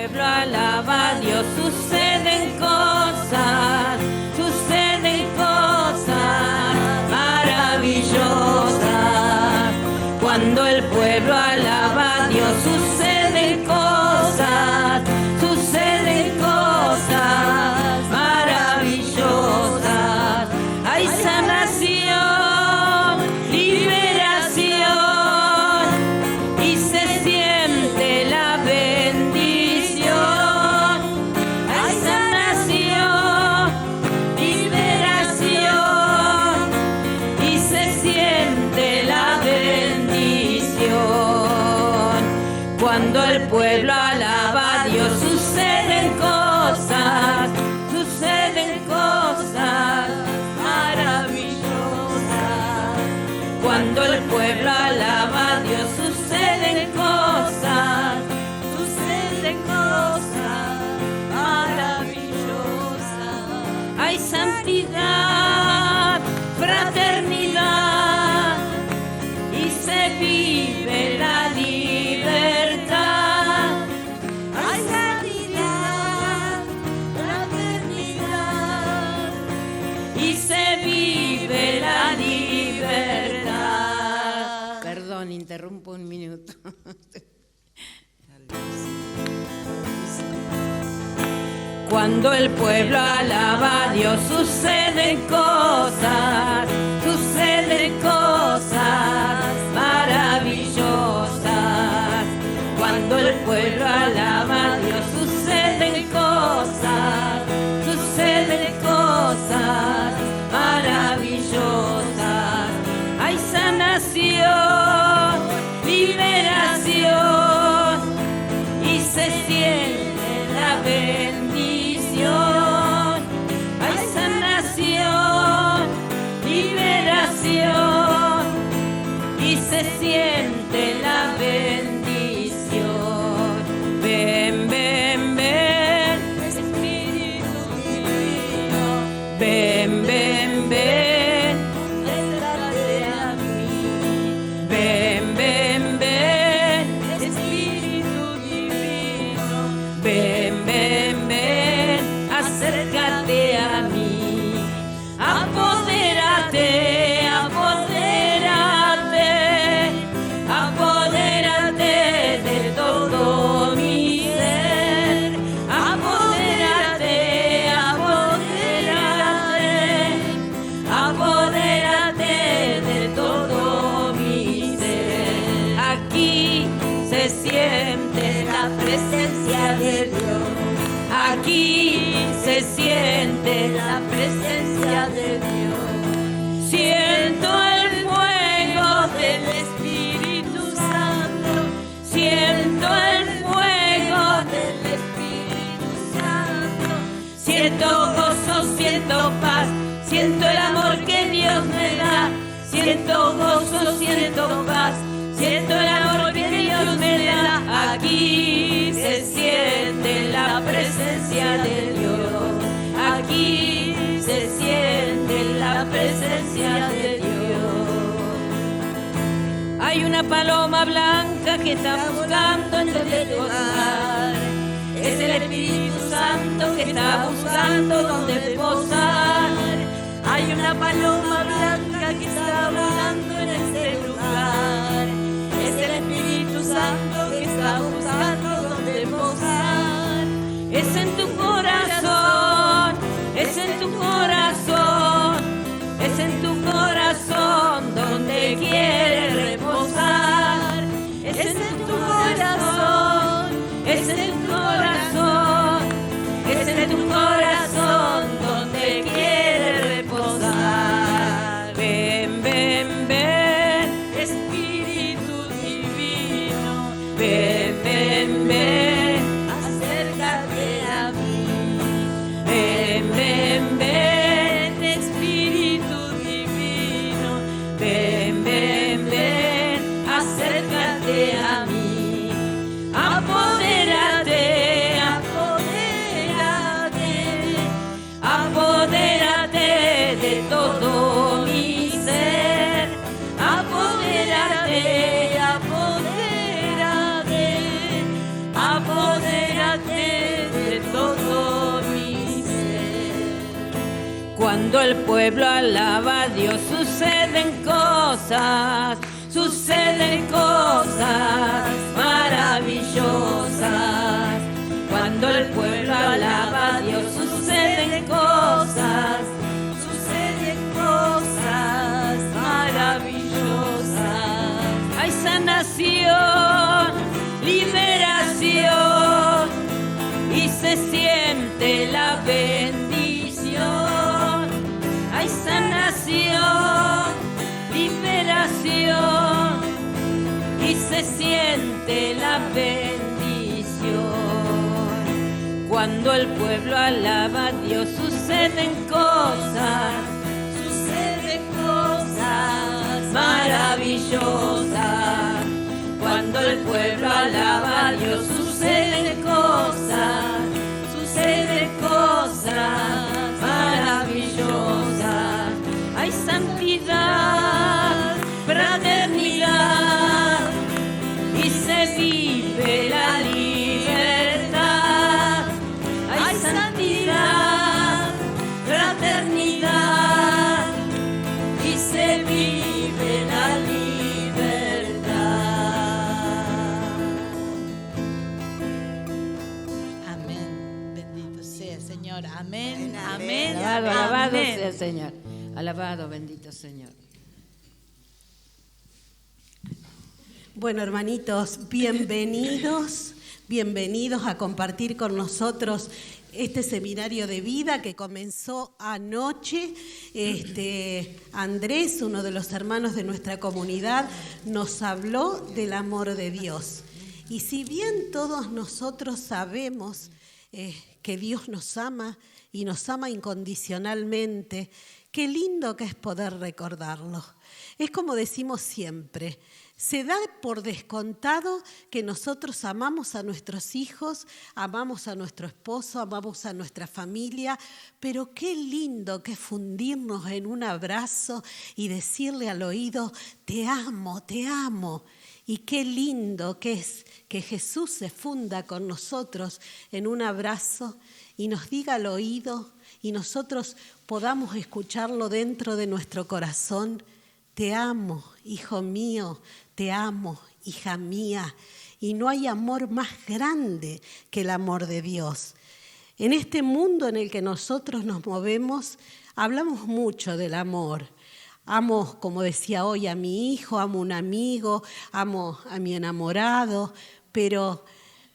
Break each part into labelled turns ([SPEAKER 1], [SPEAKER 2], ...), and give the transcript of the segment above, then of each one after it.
[SPEAKER 1] pueblo alaba a Dios, suceden cosas maravillosas. Cuando el pueblo alaba a Dios, suceden cosas maravillosas. Hay sanación, liberación, y se siente la bendición. Hay sanación, liberación, y se siente la bendición. Cuando el pueblo alaba a Dios, suceden cosas maravillosas. Cuando el pueblo alaba a Dios, suceden cosas maravillosas. Hay santidad, fraternidad, y se vive la libertad. Hay santidad, fraternidad, y se vive la libertad. Perdón, interrumpo un minuto. Cuando el pueblo alaba a Dios, suceden cosas maravillosas. Cuando el pueblo alaba a Dios, suceden cosas maravillosas. Hay sanación, liberación, y se siente la bendición. Hay sanación, liberación, y se siente la bendición. Ven, ven, ven, Espíritu divino. Ven, ven, ven, acércate a mí. Ven, ven, ven, Espíritu divino. Ven, ven, ven, acércate a mí. Apodérate, apodérate, apodérate de todo mi ser. Apodérate, apodérate, apodérate de todo mi ser. Aquí se siente la presencia de Dios. Aquí se siente la presencia de Dios. Siento el fuego del Espíritu Santo. Siento el fuego del Espíritu Santo. Siento gozo, siento paz. Siento el amor que Dios me da. Siento gozo, siento paz. Siento el amor que Dios me da. Aquí se siente la presencia de Dios. Aquí se siente la presencia de Dios. Hay una paloma blanca que está buscando en donde posar. Es el Espíritu Santo que está buscando donde posar. Hay una paloma blanca que está volando en este lugar. Es el Espíritu Santo que está buscando donde posar. Es en tu corazón, es en tu corazón, es en tu corazón donde quiere reposar. Es en tu corazón, es en tu corazón, es en tu corazón donde quiere reposar. Ven, ven, ven, Espíritu divino. Ven, ven, ven, acércate a mí. Ven, ven, ven, Espíritu divino. Ven, ven, ven, acércate a mí. Apodérate, Cuando el pueblo alaba a Dios suceden cosas maravillosas. Cuando el pueblo alaba a Dios suceden cosas maravillosas. Hay sanación, liberación y se siente la bendición. Hay sanación, liberación y se siente la bendición. Cuando el pueblo alaba a Dios suceden cosas maravillosas. Cuando el pueblo alaba a Dios suceden cosas maravillosas. Hay santidad, fraternidad y se vive la libertad. Hay santidad, fraternidad y se vive la libertad.
[SPEAKER 2] Amén. Bendito sea el Señor. Amén. Amén.
[SPEAKER 1] Alabado sea el Señor. Alabado, bendito Señor.
[SPEAKER 3] Bueno, hermanitos, bienvenidos a compartir con nosotros este seminario de vida que comenzó anoche. Andrés, uno de los hermanos de nuestra comunidad, nos habló del amor de Dios. Y si bien todos nosotros sabemos que Dios nos ama y nos ama incondicionalmente, qué lindo que es poder recordarlo. Es como decimos siempre, se da por descontado que nosotros amamos a nuestros hijos, amamos a nuestro esposo, amamos a nuestra familia, pero qué lindo que es fundirnos en un abrazo y decirle al oído, te amo, te amo. Y qué lindo que es que Jesús se funda con nosotros en un abrazo y nos diga al oído y nosotros podamos escucharlo dentro de nuestro corazón. Te amo, hijo mío, te amo, hija mía. Y no hay amor más grande que el amor de Dios. En este mundo en el que nosotros nos movemos, hablamos mucho del amor. Amo, como decía hoy, a mi hijo, amo a un amigo, amo a mi enamorado, pero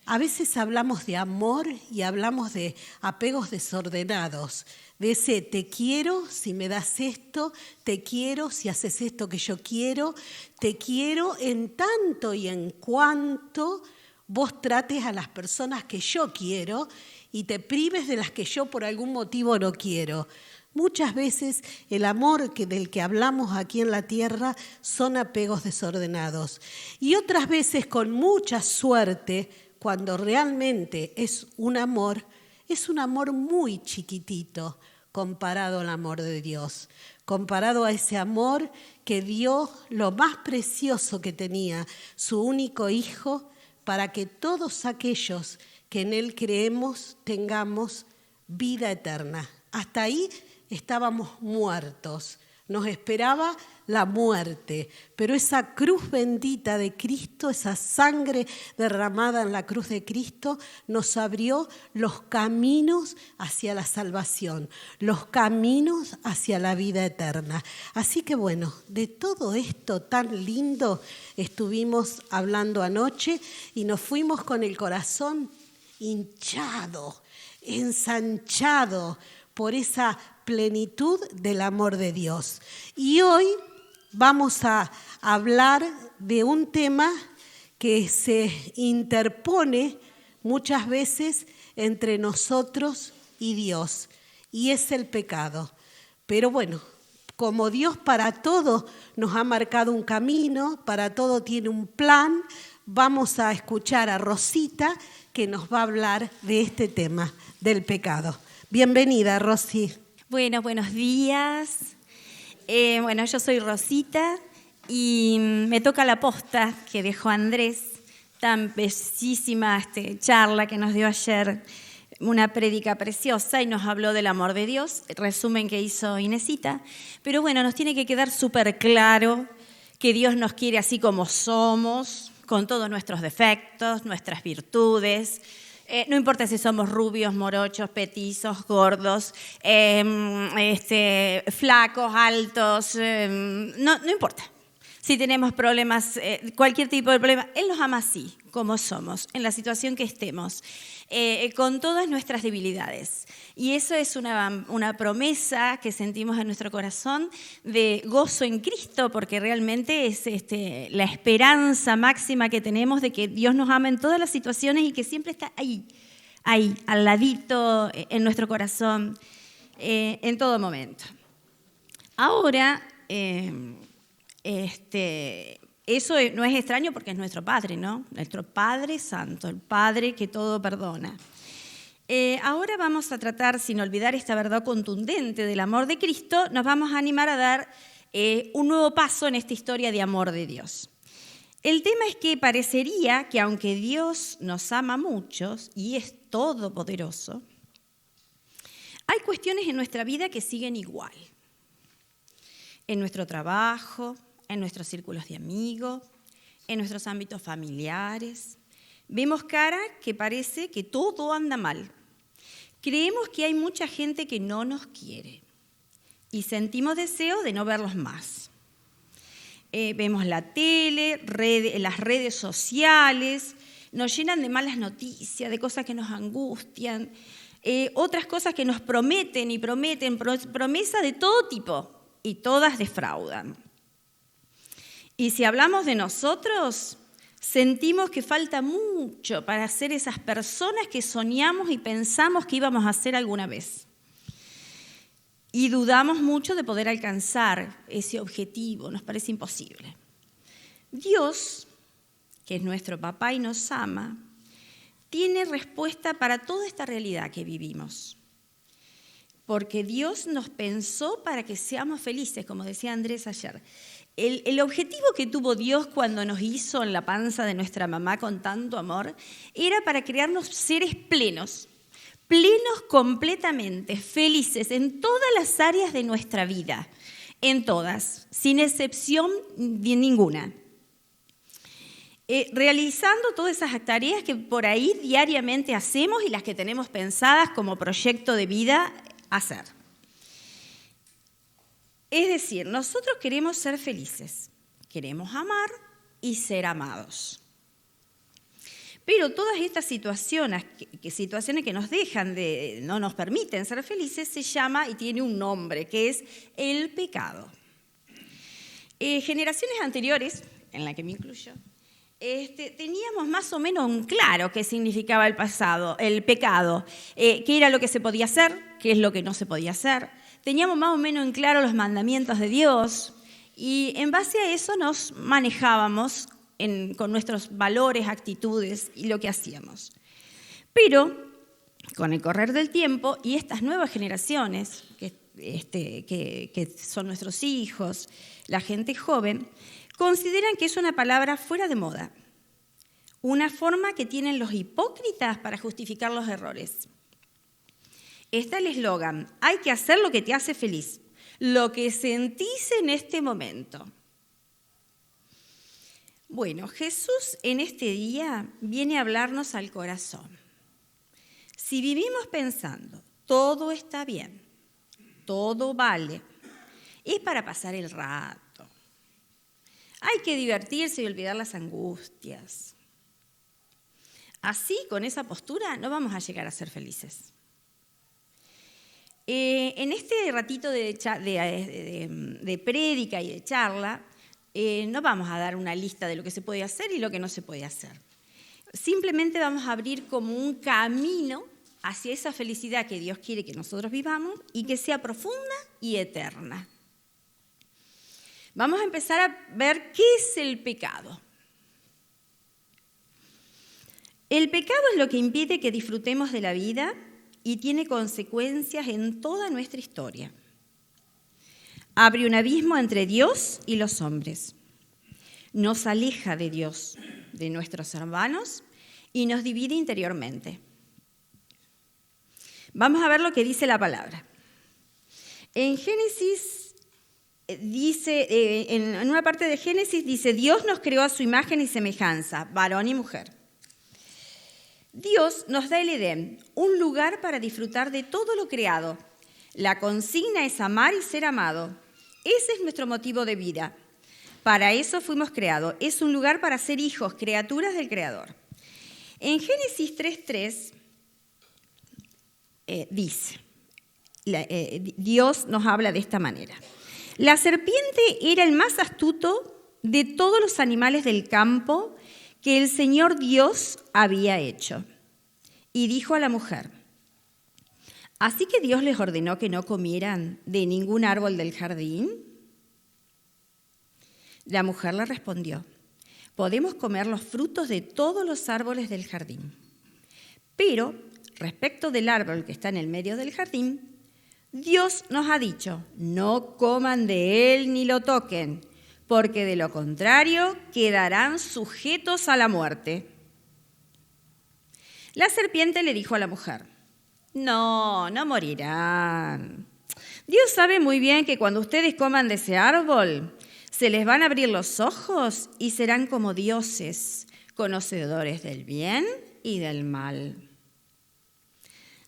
[SPEAKER 3] a veces hablamos de amor y hablamos de apegos desordenados, de ese te quiero si me das esto, te quiero si haces esto que yo quiero, te quiero en tanto y en cuanto vos trates a las personas que yo quiero y te prives de las que yo por algún motivo no quiero. Muchas veces el amor del que hablamos aquí en la tierra son apegos desordenados. Y otras veces, con mucha suerte, cuando realmente es un amor muy chiquitito comparado al amor de Dios, comparado a ese amor que dio lo más precioso que tenía, su único hijo, para que todos aquellos que en él creemos tengamos vida eterna. Hasta ahí estábamos muertos, nos esperaba la muerte, pero esa cruz bendita de Cristo, esa sangre derramada en la cruz de Cristo, nos abrió los caminos hacia la salvación, los caminos hacia la vida eterna. Así que bueno, de todo esto tan lindo estuvimos hablando anoche y nos fuimos con el corazón hinchado, ensanchado por esa plenitud del amor de Dios. Y hoy vamos a hablar de un tema que se interpone muchas veces entre nosotros y Dios, y es el pecado. Pero bueno, como Dios para todo nos ha marcado un camino, para todo tiene un plan, vamos a escuchar a Rosita que nos va a hablar de este tema, del pecado. Bienvenida, Rosy.
[SPEAKER 4] Bueno, buenos días. Yo soy Rosita y me toca la posta que dejó Andrés, tan bellísima charla que nos dio ayer. una prédica preciosa y nos habló del amor de Dios, el resumen que hizo Inesita. Pero bueno, nos tiene que quedar súper claro que Dios nos quiere así como somos, con todos nuestros defectos, nuestras virtudes. No importa si somos rubios, morochos, petizos, gordos, flacos, altos, no importa. Si tenemos problemas, cualquier tipo de problema, Él nos ama así, como somos, en la situación que estemos, con todas nuestras debilidades. Y eso es una promesa que sentimos en nuestro corazón de gozo en Cristo, porque realmente es la esperanza máxima que tenemos de que Dios nos ama en todas las situaciones y que siempre está ahí, al ladito, en nuestro corazón, en todo momento. Ahora, eso no es extraño porque es nuestro Padre, ¿no? Nuestro Padre Santo, el Padre que todo perdona. Ahora vamos a tratar, sin olvidar esta verdad contundente del amor de Cristo, nos vamos a animar a dar un nuevo paso en esta historia de amor de Dios. El tema es que parecería que aunque Dios nos ama mucho y es todopoderoso, hay cuestiones en nuestra vida que siguen igual. En nuestro trabajo, en nuestros círculos de amigos, en nuestros ámbitos familiares. Vemos cara que parece que todo anda mal. Creemos que hay mucha gente que no nos quiere y sentimos deseo de no verlos más. Vemos la tele, las redes sociales, nos llenan de malas noticias, de cosas que nos angustian, otras cosas que nos prometen y prometen, promesas de todo tipo y todas defraudan. Y si hablamos de nosotros, sentimos que falta mucho para ser esas personas que soñamos y pensamos que íbamos a ser alguna vez. Y dudamos mucho de poder alcanzar ese objetivo, nos parece imposible. Dios, que es nuestro papá y nos ama, tiene respuesta para toda esta realidad que vivimos. Porque Dios nos pensó para que seamos felices, como decía Andrés ayer. El objetivo que tuvo Dios cuando nos hizo en la panza de nuestra mamá con tanto amor era para crearnos seres plenos completamente, felices en todas las áreas de nuestra vida, en todas, sin excepción de ninguna. Realizando todas esas tareas que por ahí diariamente hacemos y las que tenemos pensadas como proyecto de vida hacer. Es decir, nosotros queremos ser felices, queremos amar y ser amados. Pero todas estas situaciones que nos dejan no nos permiten ser felices, se llama y tiene un nombre, que es el pecado. Generaciones anteriores, en la que me incluyo, teníamos más o menos en claro qué significaba el pecado, qué era lo que se podía hacer, qué es lo que no se podía hacer. Teníamos más o menos en claro los mandamientos de Dios y en base a eso nos manejábamos con nuestros valores, actitudes y lo que hacíamos. Pero con el correr del tiempo y estas nuevas generaciones, que son nuestros hijos, la gente joven, consideran que es una palabra fuera de moda, una forma que tienen los hipócritas para justificar los errores. Está el eslogan, hay que hacer lo que te hace feliz, lo que sentís en este momento. Bueno, Jesús en este día viene a hablarnos al corazón. Si vivimos pensando, todo está bien, todo vale, es para pasar el rato. Hay que divertirse y olvidar las angustias. Así, con esa postura, no vamos a llegar a ser felices. En este ratito de prédica y de charla, no vamos a dar una lista de lo que se puede hacer y lo que no se puede hacer. Simplemente vamos a abrir como un camino hacia esa felicidad que Dios quiere que nosotros vivamos y que sea profunda y eterna. Vamos a empezar a ver qué es el pecado. El pecado es lo que impide que disfrutemos de la vida y tiene consecuencias en toda nuestra historia. Abre un abismo entre Dios y los hombres. Nos aleja de Dios, de nuestros hermanos, y nos divide interiormente. Vamos a ver lo que dice la palabra. En Génesis dice, en una parte de Génesis dice, Dios nos creó a su imagen y semejanza, varón y mujer. Dios nos da el Edén, un lugar para disfrutar de todo lo creado. La consigna es amar y ser amado. Ese es nuestro motivo de vida. Para eso fuimos creados. Es un lugar para ser hijos, criaturas del Creador. En Génesis 3:3 dice, Dios nos habla de esta manera. La serpiente era el más astuto de todos los animales del campo que el Señor Dios había hecho. Y dijo a la mujer, ¿así que Dios les ordenó que no comieran de ningún árbol del jardín? La mujer le respondió, podemos comer los frutos de todos los árboles del jardín. Pero, respecto del árbol que está en el medio del jardín, Dios nos ha dicho, no coman de él ni lo toquen, porque de lo contrario quedarán sujetos a la muerte. La serpiente le dijo a la mujer, no morirán. Dios sabe muy bien que cuando ustedes coman de ese árbol, se les van a abrir los ojos y serán como dioses, conocedores del bien y del mal.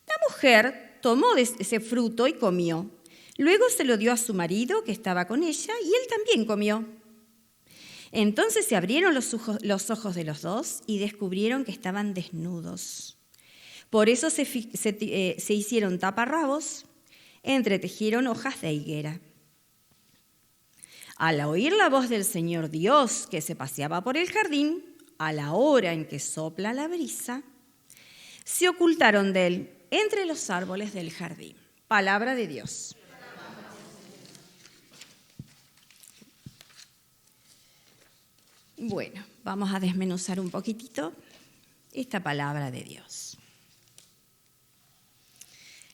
[SPEAKER 4] La mujer tomó de ese fruto y comió. Luego se lo dio a su marido, que estaba con ella, y él también comió. Entonces se abrieron los ojos de los dos y descubrieron que estaban desnudos. Por eso se hicieron taparrabos, entretejieron hojas de higuera. Al oír la voz del Señor Dios que se paseaba por el jardín, a la hora en que sopla la brisa, se ocultaron de él entre los árboles del jardín. Palabra de Dios. Bueno, vamos a desmenuzar un poquitito esta palabra de Dios.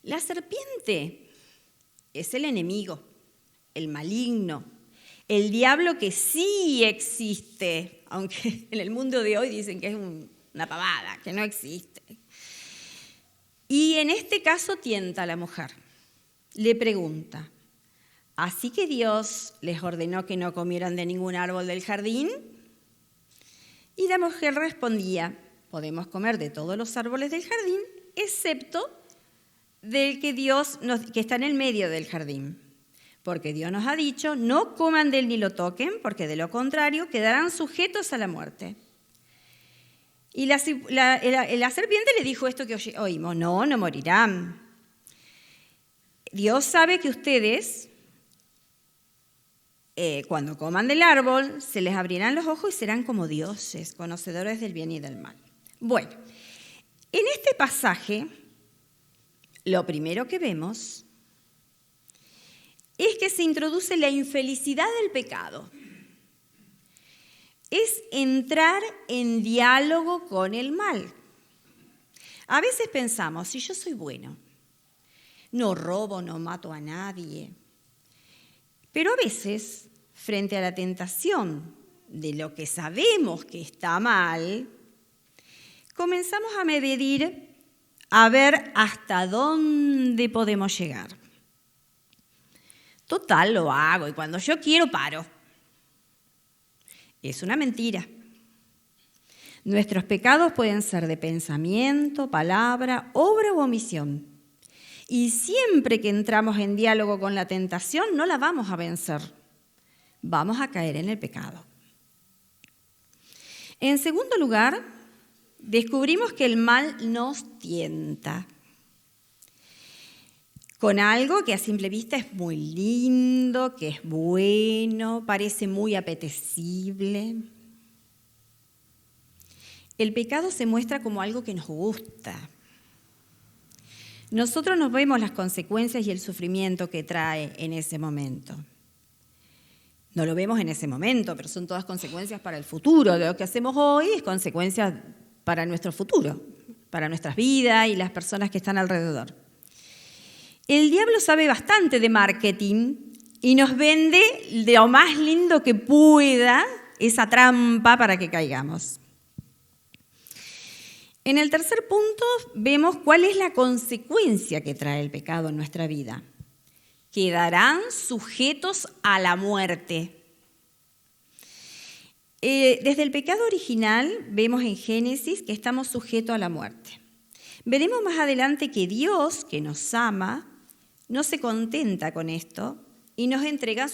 [SPEAKER 4] La serpiente es el enemigo, el maligno, el diablo que sí existe, aunque en el mundo de hoy dicen que es una pavada, que no existe. Y en este caso tienta a la mujer. Le pregunta, ¿así que Dios les ordenó que no comieran de ningún árbol del jardín? Y la mujer respondía, podemos comer de todos los árboles del jardín, excepto del que que está en el medio del jardín. Porque Dios nos ha dicho, no coman de él ni lo toquen, porque de lo contrario quedarán sujetos a la muerte. Y la serpiente le dijo esto que oímos, no morirán. Dios sabe que ustedes, cuando coman del árbol, se les abrirán los ojos y serán como dioses, conocedores del bien y del mal. Bueno, en este pasaje, lo primero que vemos es que se introduce la infelicidad del pecado. Es entrar en diálogo con el mal. A veces pensamos, si yo soy bueno, no robo, no mato a nadie. Pero a veces, frente a la tentación de lo que sabemos que está mal, comenzamos a medir, a ver hasta dónde podemos llegar. Total, lo hago y cuando yo quiero paro. Es una mentira. Nuestros pecados pueden ser de pensamiento, palabra, obra u omisión. Y siempre que entramos en diálogo con la tentación, no la vamos a vencer. Vamos a caer en el pecado. En segundo lugar, descubrimos que el mal nos tienta con algo que a simple vista es muy lindo, que es bueno, parece muy apetecible. El pecado se muestra como algo que nos gusta. Nosotros nos vemos las consecuencias y el sufrimiento que trae en ese momento. No lo vemos en ese momento, pero son todas consecuencias para el futuro. Lo que hacemos hoy es consecuencia para nuestro futuro, para nuestras vidas y las personas que están alrededor. El diablo sabe bastante de marketing y nos vende de lo más lindo que pueda esa trampa para que caigamos. En el tercer punto vemos cuál es la consecuencia que trae el pecado en nuestra vida. Quedarán sujetos a la muerte. Desde el pecado original vemos en Génesis que estamos sujetos a la muerte. Veremos más adelante que Dios, que nos ama, no se contenta con esto y nos entrega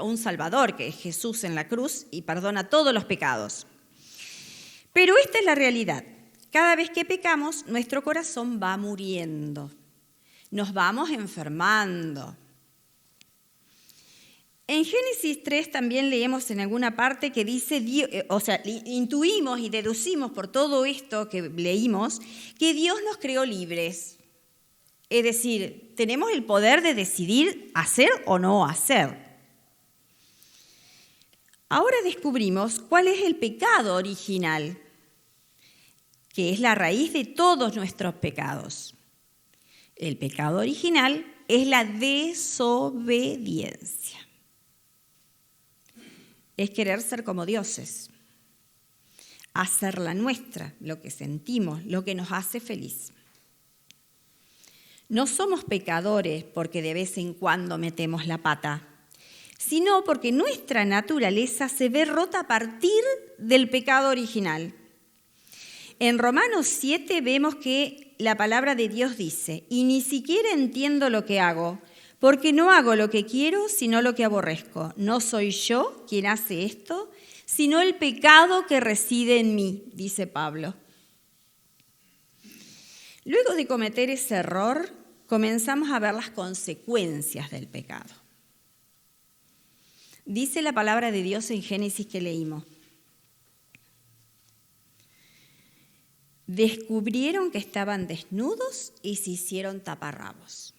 [SPEAKER 4] un Salvador, que es Jesús en la cruz, y perdona todos los pecados. Pero esta es la realidad. Cada vez que pecamos, nuestro corazón va muriendo. Nos vamos enfermando. En Génesis 3 también leemos en alguna parte que dice, intuimos y deducimos por todo esto que leímos, que Dios nos creó libres. Es decir, tenemos el poder de decidir hacer o no hacer. Ahora descubrimos cuál es el pecado original, que es la raíz de todos nuestros pecados. El pecado original es la desobediencia. Es querer ser como dioses, hacer la nuestra, lo que sentimos, lo que nos hace feliz. No somos pecadores porque de vez en cuando metemos la pata, sino porque nuestra naturaleza se ve rota a partir del pecado original. En Romanos 7 vemos que la palabra de Dios dice, y ni siquiera entiendo lo que hago, porque no hago lo que quiero, sino lo que aborrezco. No soy yo quien hace esto, sino el pecado que reside en mí, dice Pablo. Luego de cometer ese error, comenzamos a ver las consecuencias del pecado. Dice la palabra de Dios en Génesis que leímos. Descubrieron que estaban desnudos y se hicieron taparrabos.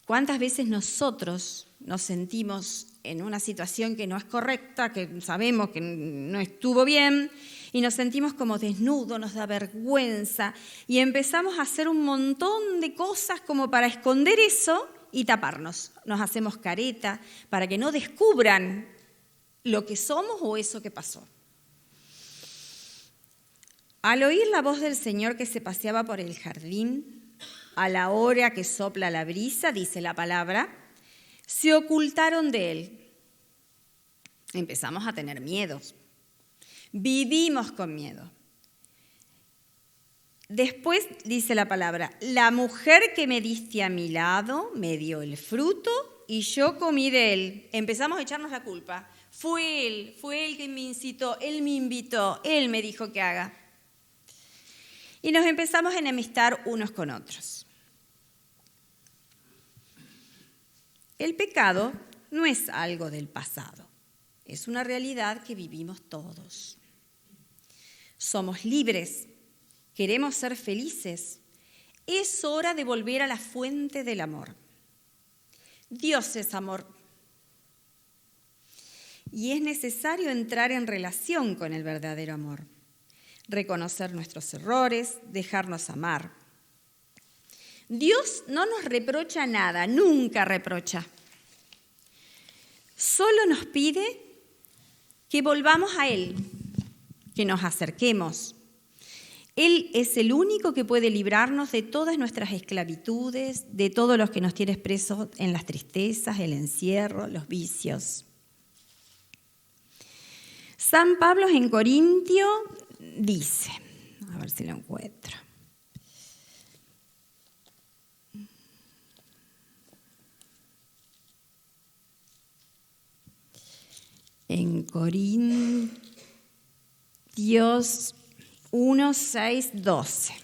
[SPEAKER 4] ¿Cuántas veces nosotros nos sentimos en una situación que no es correcta, que sabemos que no estuvo bien, y nos sentimos como desnudos, nos da vergüenza, y empezamos a hacer un montón de cosas como para esconder eso y taparnos? Nos hacemos careta para que no descubran lo que somos o eso que pasó. Al oír la voz del Señor que se paseaba por el jardín, a la hora que sopla la brisa, dice la palabra, se ocultaron de él. Empezamos a tener miedos. Vivimos con miedo. Después dice la palabra, la mujer que me diste a mi lado me dio el fruto y yo comí de él. Empezamos a echarnos la culpa. Fue él que me incitó, él me invitó, él me dijo que haga. Y nos empezamos a enemistar unos con otros. El pecado no es algo del pasado, es una realidad que vivimos todos. Somos libres, queremos ser felices. Es hora de volver a la fuente del amor. Dios es amor. Y es necesario entrar en relación con el verdadero amor. Reconocer nuestros errores, dejarnos amar. Dios no nos reprocha nada, nunca reprocha. Solo nos pide que volvamos a Él, que nos acerquemos. Él es el único que puede librarnos de todas nuestras esclavitudes, de todo lo que nos tiene presos en las tristezas, el encierro, los vicios. San Pablo en Corintio dice, a ver si lo encuentro. En Corintios 1, 6, 12.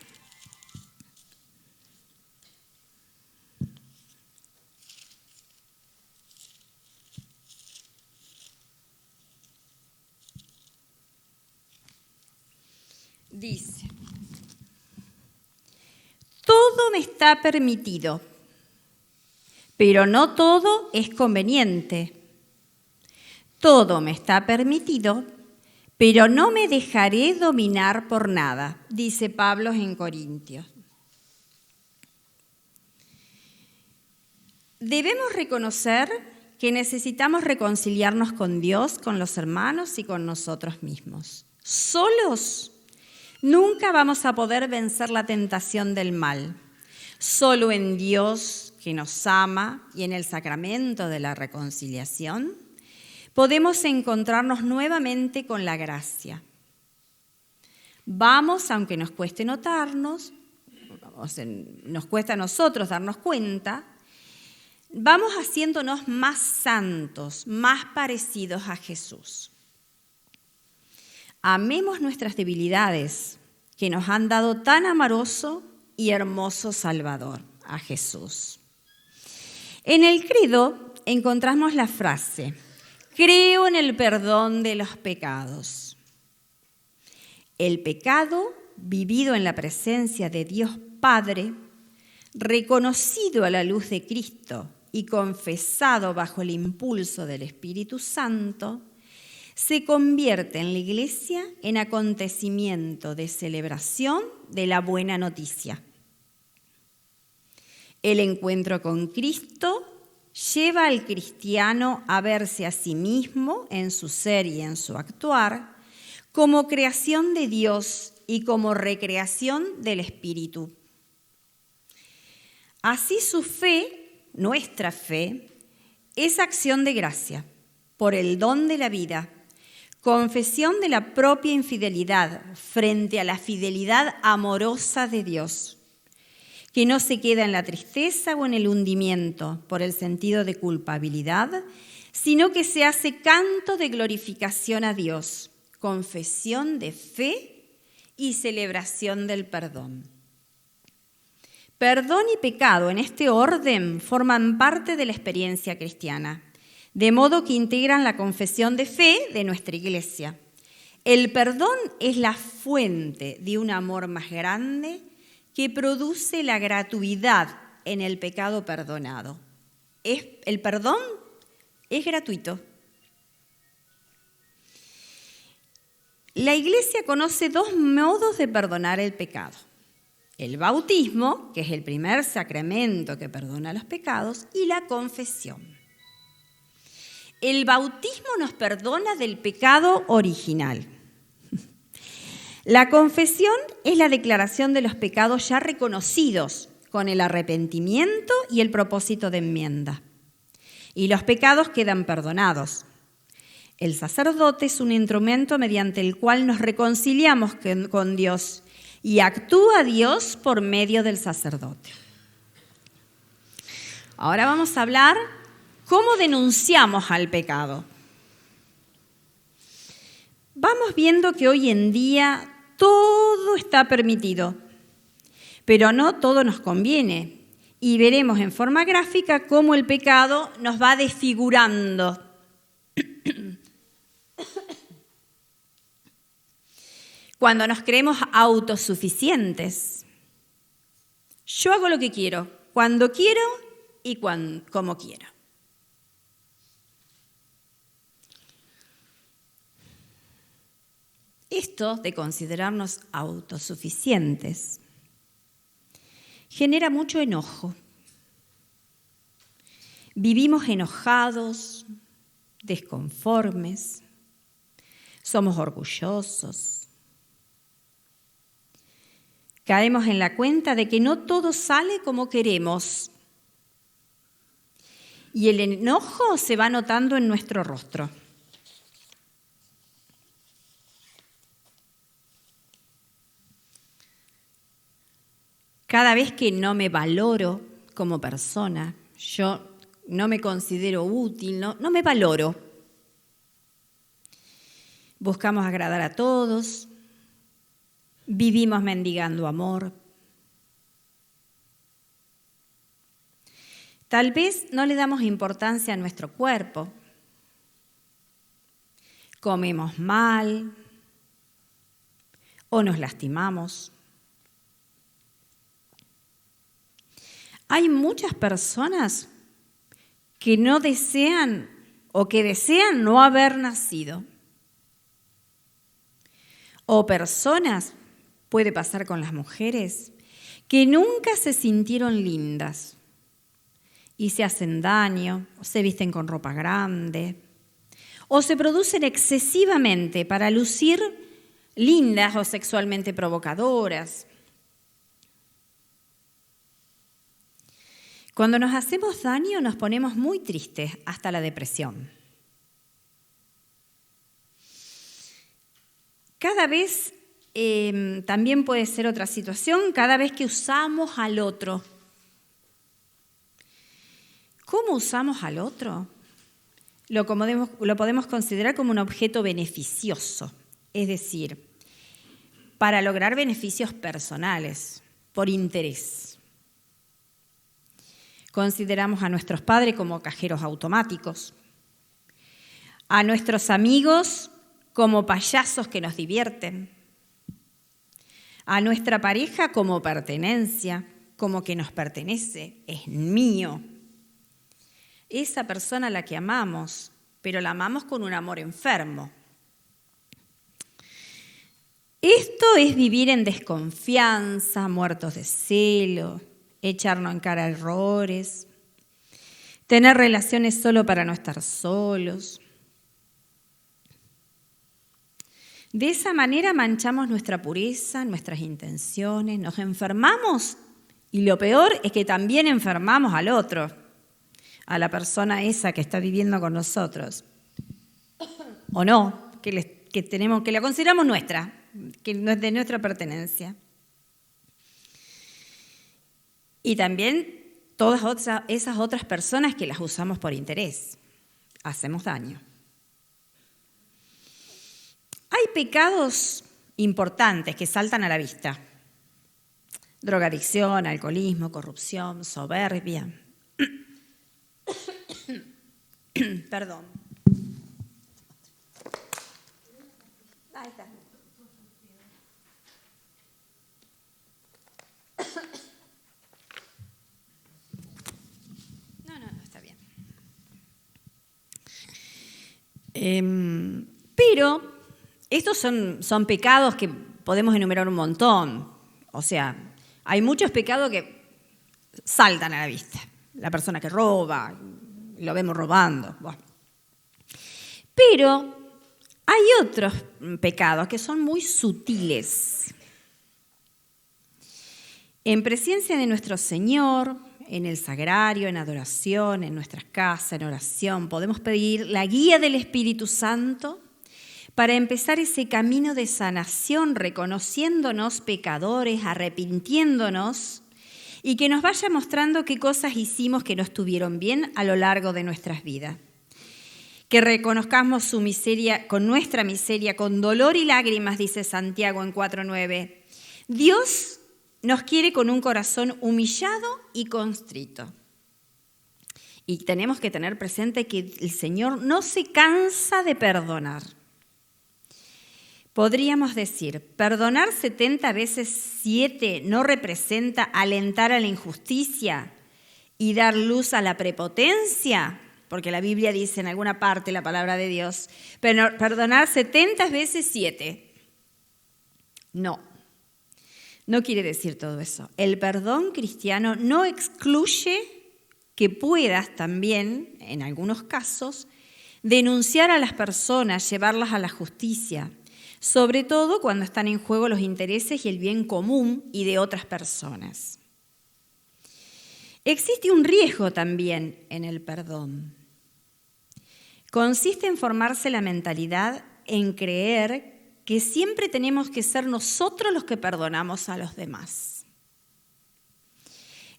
[SPEAKER 4] Dice, todo me está permitido, pero no todo es conveniente. Todo me está permitido, pero no me dejaré dominar por nada, dice Pablo en Corintios. Debemos reconocer que necesitamos reconciliarnos con Dios, con los hermanos y con nosotros mismos. Solos Nunca vamos a poder vencer la tentación del mal. Solo en Dios, que nos ama, y en el sacramento de la reconciliación, podemos encontrarnos nuevamente con la gracia. Vamos, aunque nos cueste notarnos, nos cuesta a nosotros darnos cuenta, vamos haciéndonos más santos, más parecidos a Jesús. Amemos nuestras debilidades, que nos han dado tan amoroso y hermoso Salvador, a Jesús. En el credo encontramos la frase: creo en el perdón de los pecados. El pecado, vivido en la presencia de Dios Padre, reconocido a la luz de Cristo y confesado bajo el impulso del Espíritu Santo, se convierte en la Iglesia en acontecimiento de celebración de la buena noticia. El encuentro con Cristo lleva al cristiano a verse a sí mismo en su ser y en su actuar como creación de Dios y como recreación del Espíritu. Así su fe, nuestra fe, es acción de gracia por el don de la vida, confesión de la propia infidelidad frente a la fidelidad amorosa de Dios, que no se queda en la tristeza o en el hundimiento por el sentido de culpabilidad, sino que se hace canto de glorificación a Dios, confesión de fe y celebración del perdón. Perdón y pecado en este orden forman parte de la experiencia cristiana, de modo que integran la confesión de fe de nuestra Iglesia. El perdón es la fuente de un amor más grande que produce la gratuidad en el pecado perdonado. El perdón es gratuito. La Iglesia conoce dos modos de perdonar el pecado. El bautismo, que es el primer sacramento que perdona los pecados, y la confesión. El bautismo nos perdona del pecado original. La confesión es la declaración de los pecados ya reconocidos con el arrepentimiento y el propósito de enmienda. Y los pecados quedan perdonados. El sacerdote es un instrumento mediante el cual nos reconciliamos con Dios y actúa Dios por medio del sacerdote. Ahora vamos a hablar cómo denunciamos al pecado. Vamos viendo que hoy en día todo está permitido, pero no todo nos conviene. Y veremos en forma gráfica cómo el pecado nos va desfigurando. Cuando nos creemos autosuficientes. Yo hago lo que quiero, cuando quiero y como quiero. Esto de considerarnos autosuficientes genera mucho enojo. Vivimos enojados, desconformes, somos orgullosos. Caemos en la cuenta de que no todo sale como queremos y el enojo se va notando en nuestro rostro. Cada vez que no me valoro como persona, yo no me considero útil, no me valoro. Buscamos agradar a todos. Vivimos mendigando amor. Tal vez no le damos importancia a nuestro cuerpo. Comemos mal o nos lastimamos. Hay muchas personas que no desean o que desean no haber nacido. O personas, puede pasar con las mujeres, que nunca se sintieron lindas y se hacen daño, o se visten con ropa grande, o se producen excesivamente para lucir lindas o sexualmente provocadoras. Cuando nos hacemos daño nos ponemos muy tristes, hasta la depresión. Cada vez, también puede ser otra situación, cada vez que usamos al otro. ¿Cómo usamos al otro? Lo podemos considerar como un objeto beneficioso, es decir, para lograr beneficios personales, por interés. Consideramos a nuestros padres como cajeros automáticos, a nuestros amigos como payasos que nos divierten, a nuestra pareja como pertenencia, como que nos pertenece, es mío. Esa persona a la que amamos, pero la amamos con un amor enfermo. Esto es vivir en desconfianza, muertos de celo, echarnos en cara errores, tener relaciones solo para no estar solos. De esa manera manchamos nuestra pureza, nuestras intenciones, nos enfermamos y lo peor es que también enfermamos al otro, a la persona esa que está viviendo con nosotros. O no, que la consideramos nuestra, que no es de nuestra pertenencia. Y también todas esas otras personas que las usamos por interés. Hacemos daño. Hay pecados importantes que saltan a la vista. Drogadicción, alcoholismo, corrupción, soberbia. Perdón. Ahí está. No, está bien. Pero estos son pecados que podemos enumerar un montón. O sea, hay muchos pecados que saltan a la vista. La persona que roba, lo vemos robando. Bueno. Pero hay otros pecados que son muy sutiles. En presencia de nuestro Señor, en el sagrario, en adoración, en nuestras casas, en oración, podemos pedir la guía del Espíritu Santo para empezar ese camino de sanación, reconociéndonos pecadores, arrepintiéndonos y que nos vaya mostrando qué cosas hicimos que no estuvieron bien a lo largo de nuestras vidas. Que reconozcamos su miseria, con nuestra miseria, con dolor y lágrimas, dice Santiago en 4:9. Dios nos quiere con un corazón humillado y constrito. Y tenemos que tener presente que el Señor no se cansa de perdonar. Podríamos decir, perdonar 70 veces 7 no representa alentar a la injusticia y dar luz a la prepotencia, porque la Biblia dice en alguna parte, la palabra de Dios, pero perdonar 70 veces 7. No quiere decir todo eso. El perdón cristiano no excluye que puedas también, en algunos casos, denunciar a las personas, llevarlas a la justicia, sobre todo cuando están en juego los intereses y el bien común y de otras personas. Existe un riesgo también en el perdón. Consiste en formarse la mentalidad en creer que siempre tenemos que ser nosotros los que perdonamos a los demás.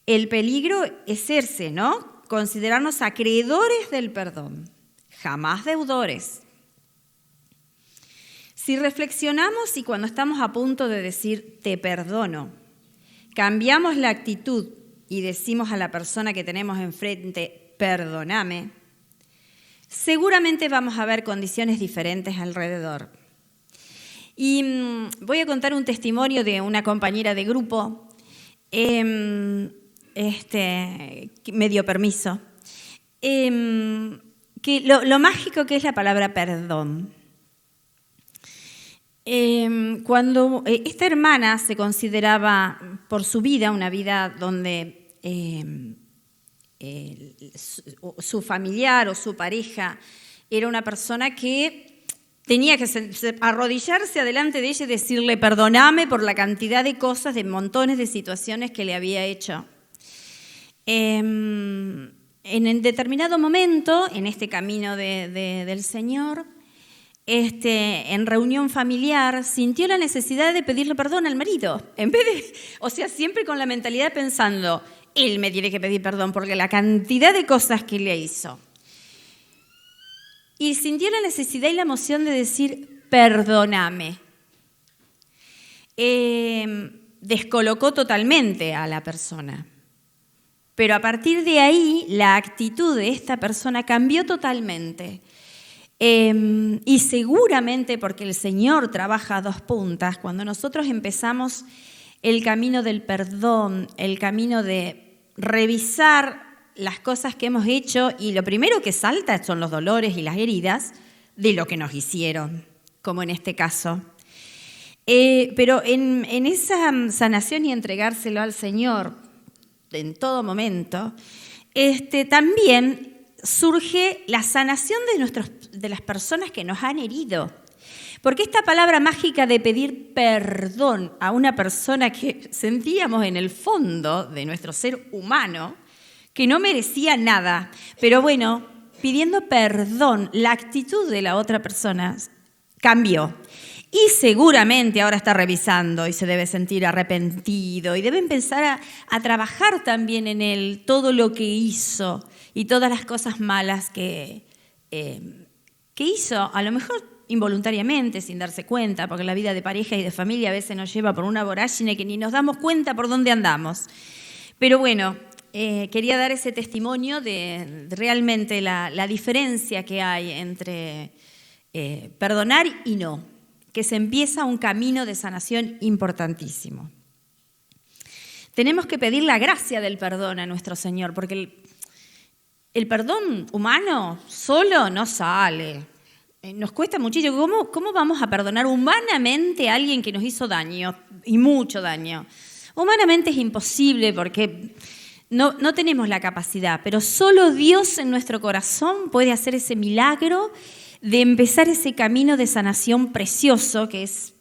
[SPEAKER 4] El peligro es serse, ¿no? Considerarnos acreedores del perdón, jamás deudores. Si reflexionamos y cuando estamos a punto de decir te perdono, cambiamos la actitud y decimos a la persona que tenemos enfrente perdóname, seguramente vamos a ver condiciones diferentes alrededor. Y voy a contar un testimonio de una compañera de grupo, me dio permiso, que lo mágico que es la palabra perdón. Cuando esta hermana se consideraba por su vida, una vida donde su familiar o su pareja era una persona que tenía que arrodillarse adelante de ella y decirle perdóname por la cantidad de cosas, de montones de situaciones que le había hecho. En determinado momento, en este camino del Señor, en reunión familiar, sintió la necesidad de pedirle perdón al marido. En vez de, o sea, siempre con la mentalidad pensando, él me tiene que pedir perdón porque la cantidad de cosas que le hizo. Y sintió la necesidad y la emoción de decir, perdóname. Descolocó totalmente a la persona. Pero a partir de ahí, la actitud de esta persona cambió totalmente. Y seguramente porque el Señor trabaja a dos puntas, cuando nosotros empezamos el camino del perdón, el camino de revisar las cosas que hemos hecho, y lo primero que salta son los dolores y las heridas de lo que nos hicieron, como en este caso. Pero en esa sanación y entregárselo al Señor en todo momento, también surge la sanación de las personas que nos han herido. Porque esta palabra mágica de pedir perdón a una persona que sentíamos en el fondo de nuestro ser humano, que no merecía nada, pero bueno, pidiendo perdón, la actitud de la otra persona cambió. Y seguramente ahora está revisando y se debe sentir arrepentido y debe empezar a trabajar también en él todo lo que hizo y todas las cosas malas que hizo, a lo mejor involuntariamente, sin darse cuenta, porque la vida de pareja y de familia a veces nos lleva por una vorágine que ni nos damos cuenta por dónde andamos. Pero bueno, quería dar ese testimonio de realmente la diferencia que hay entre perdonar y no, que se empieza un camino de sanación importantísimo. Tenemos que pedir la gracia del perdón a nuestro Señor, porque el perdón humano solo no sale. Nos cuesta muchísimo. ¿Cómo vamos a perdonar humanamente a alguien que nos hizo daño, y mucho daño? Humanamente es imposible porque no tenemos la capacidad, pero solo Dios en nuestro corazón puede hacer ese milagro de empezar ese camino de sanación precioso que es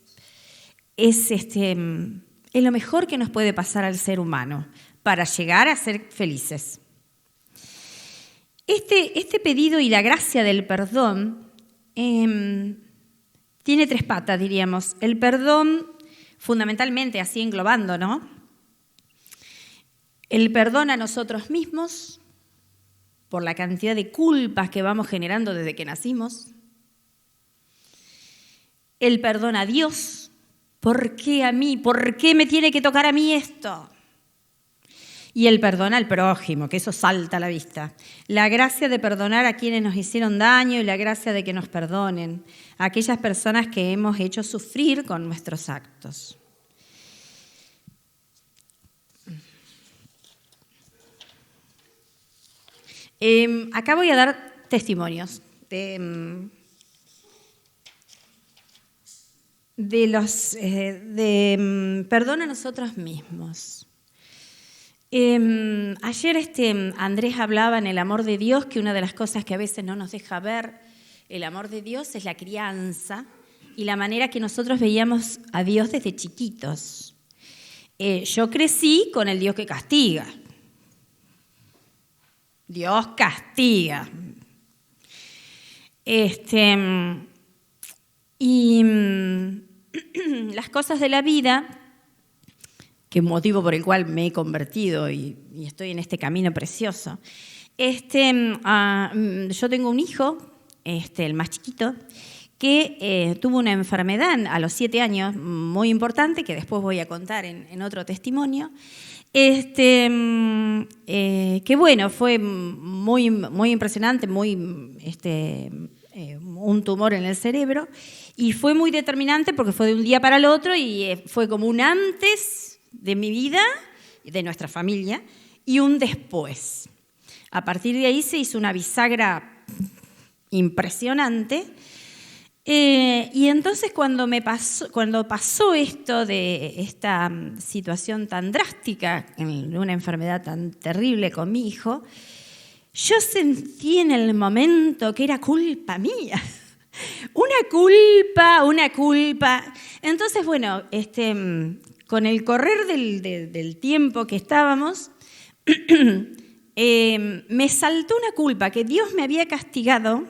[SPEAKER 4] lo mejor que nos puede pasar al ser humano para llegar a ser felices. Este pedido y la gracia del perdón tiene tres patas, diríamos. El perdón, fundamentalmente, así englobando, ¿no? El perdón a nosotros mismos por la cantidad de culpas que vamos generando desde que nacimos. El perdón a Dios. ¿Por qué a mí? ¿Por qué me tiene que tocar a mí esto? Y el perdón al prójimo, que eso salta a la vista. La gracia de perdonar a quienes nos hicieron daño y la gracia de que nos perdonen a aquellas personas que hemos hecho sufrir con nuestros actos. Acá voy a dar testimonios de perdón a nosotros mismos. Ayer Andrés hablaba en el amor de Dios, que una de las cosas que a veces no nos deja ver el amor de Dios es la crianza y la manera que nosotros veíamos a Dios desde chiquitos. Yo crecí con el Dios que castiga. Dios castiga. Y las cosas de la vida, que es un motivo por el cual me he convertido y estoy en este camino precioso. Yo tengo un hijo, el más chiquito, que tuvo una enfermedad a los 7 años muy importante, que después voy a contar en otro testimonio. Que bueno, fue muy, muy impresionante, un tumor en el cerebro, y fue muy determinante porque fue de un día para el otro y fue como un antes de mi vida, de nuestra familia, y un después. A partir de ahí se hizo una bisagra impresionante. Y entonces cuando pasó esto de esta situación tan drástica, en una enfermedad tan terrible con mi hijo, yo sentí en el momento que era culpa mía. Una culpa. Entonces, bueno, con el correr del tiempo que estábamos, me saltó una culpa que Dios me había castigado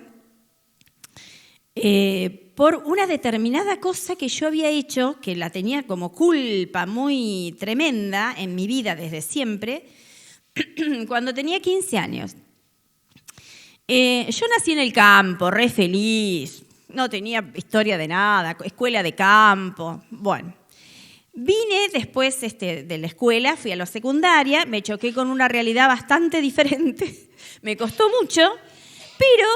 [SPEAKER 4] por una determinada cosa que yo había hecho, que la tenía como culpa muy tremenda en mi vida desde siempre, cuando tenía 15 años. Yo nací en el campo, re feliz, no tenía historia de nada, escuela de campo. Bueno, vine después de la escuela, fui a la secundaria, me choqué con una realidad bastante diferente, me costó mucho, pero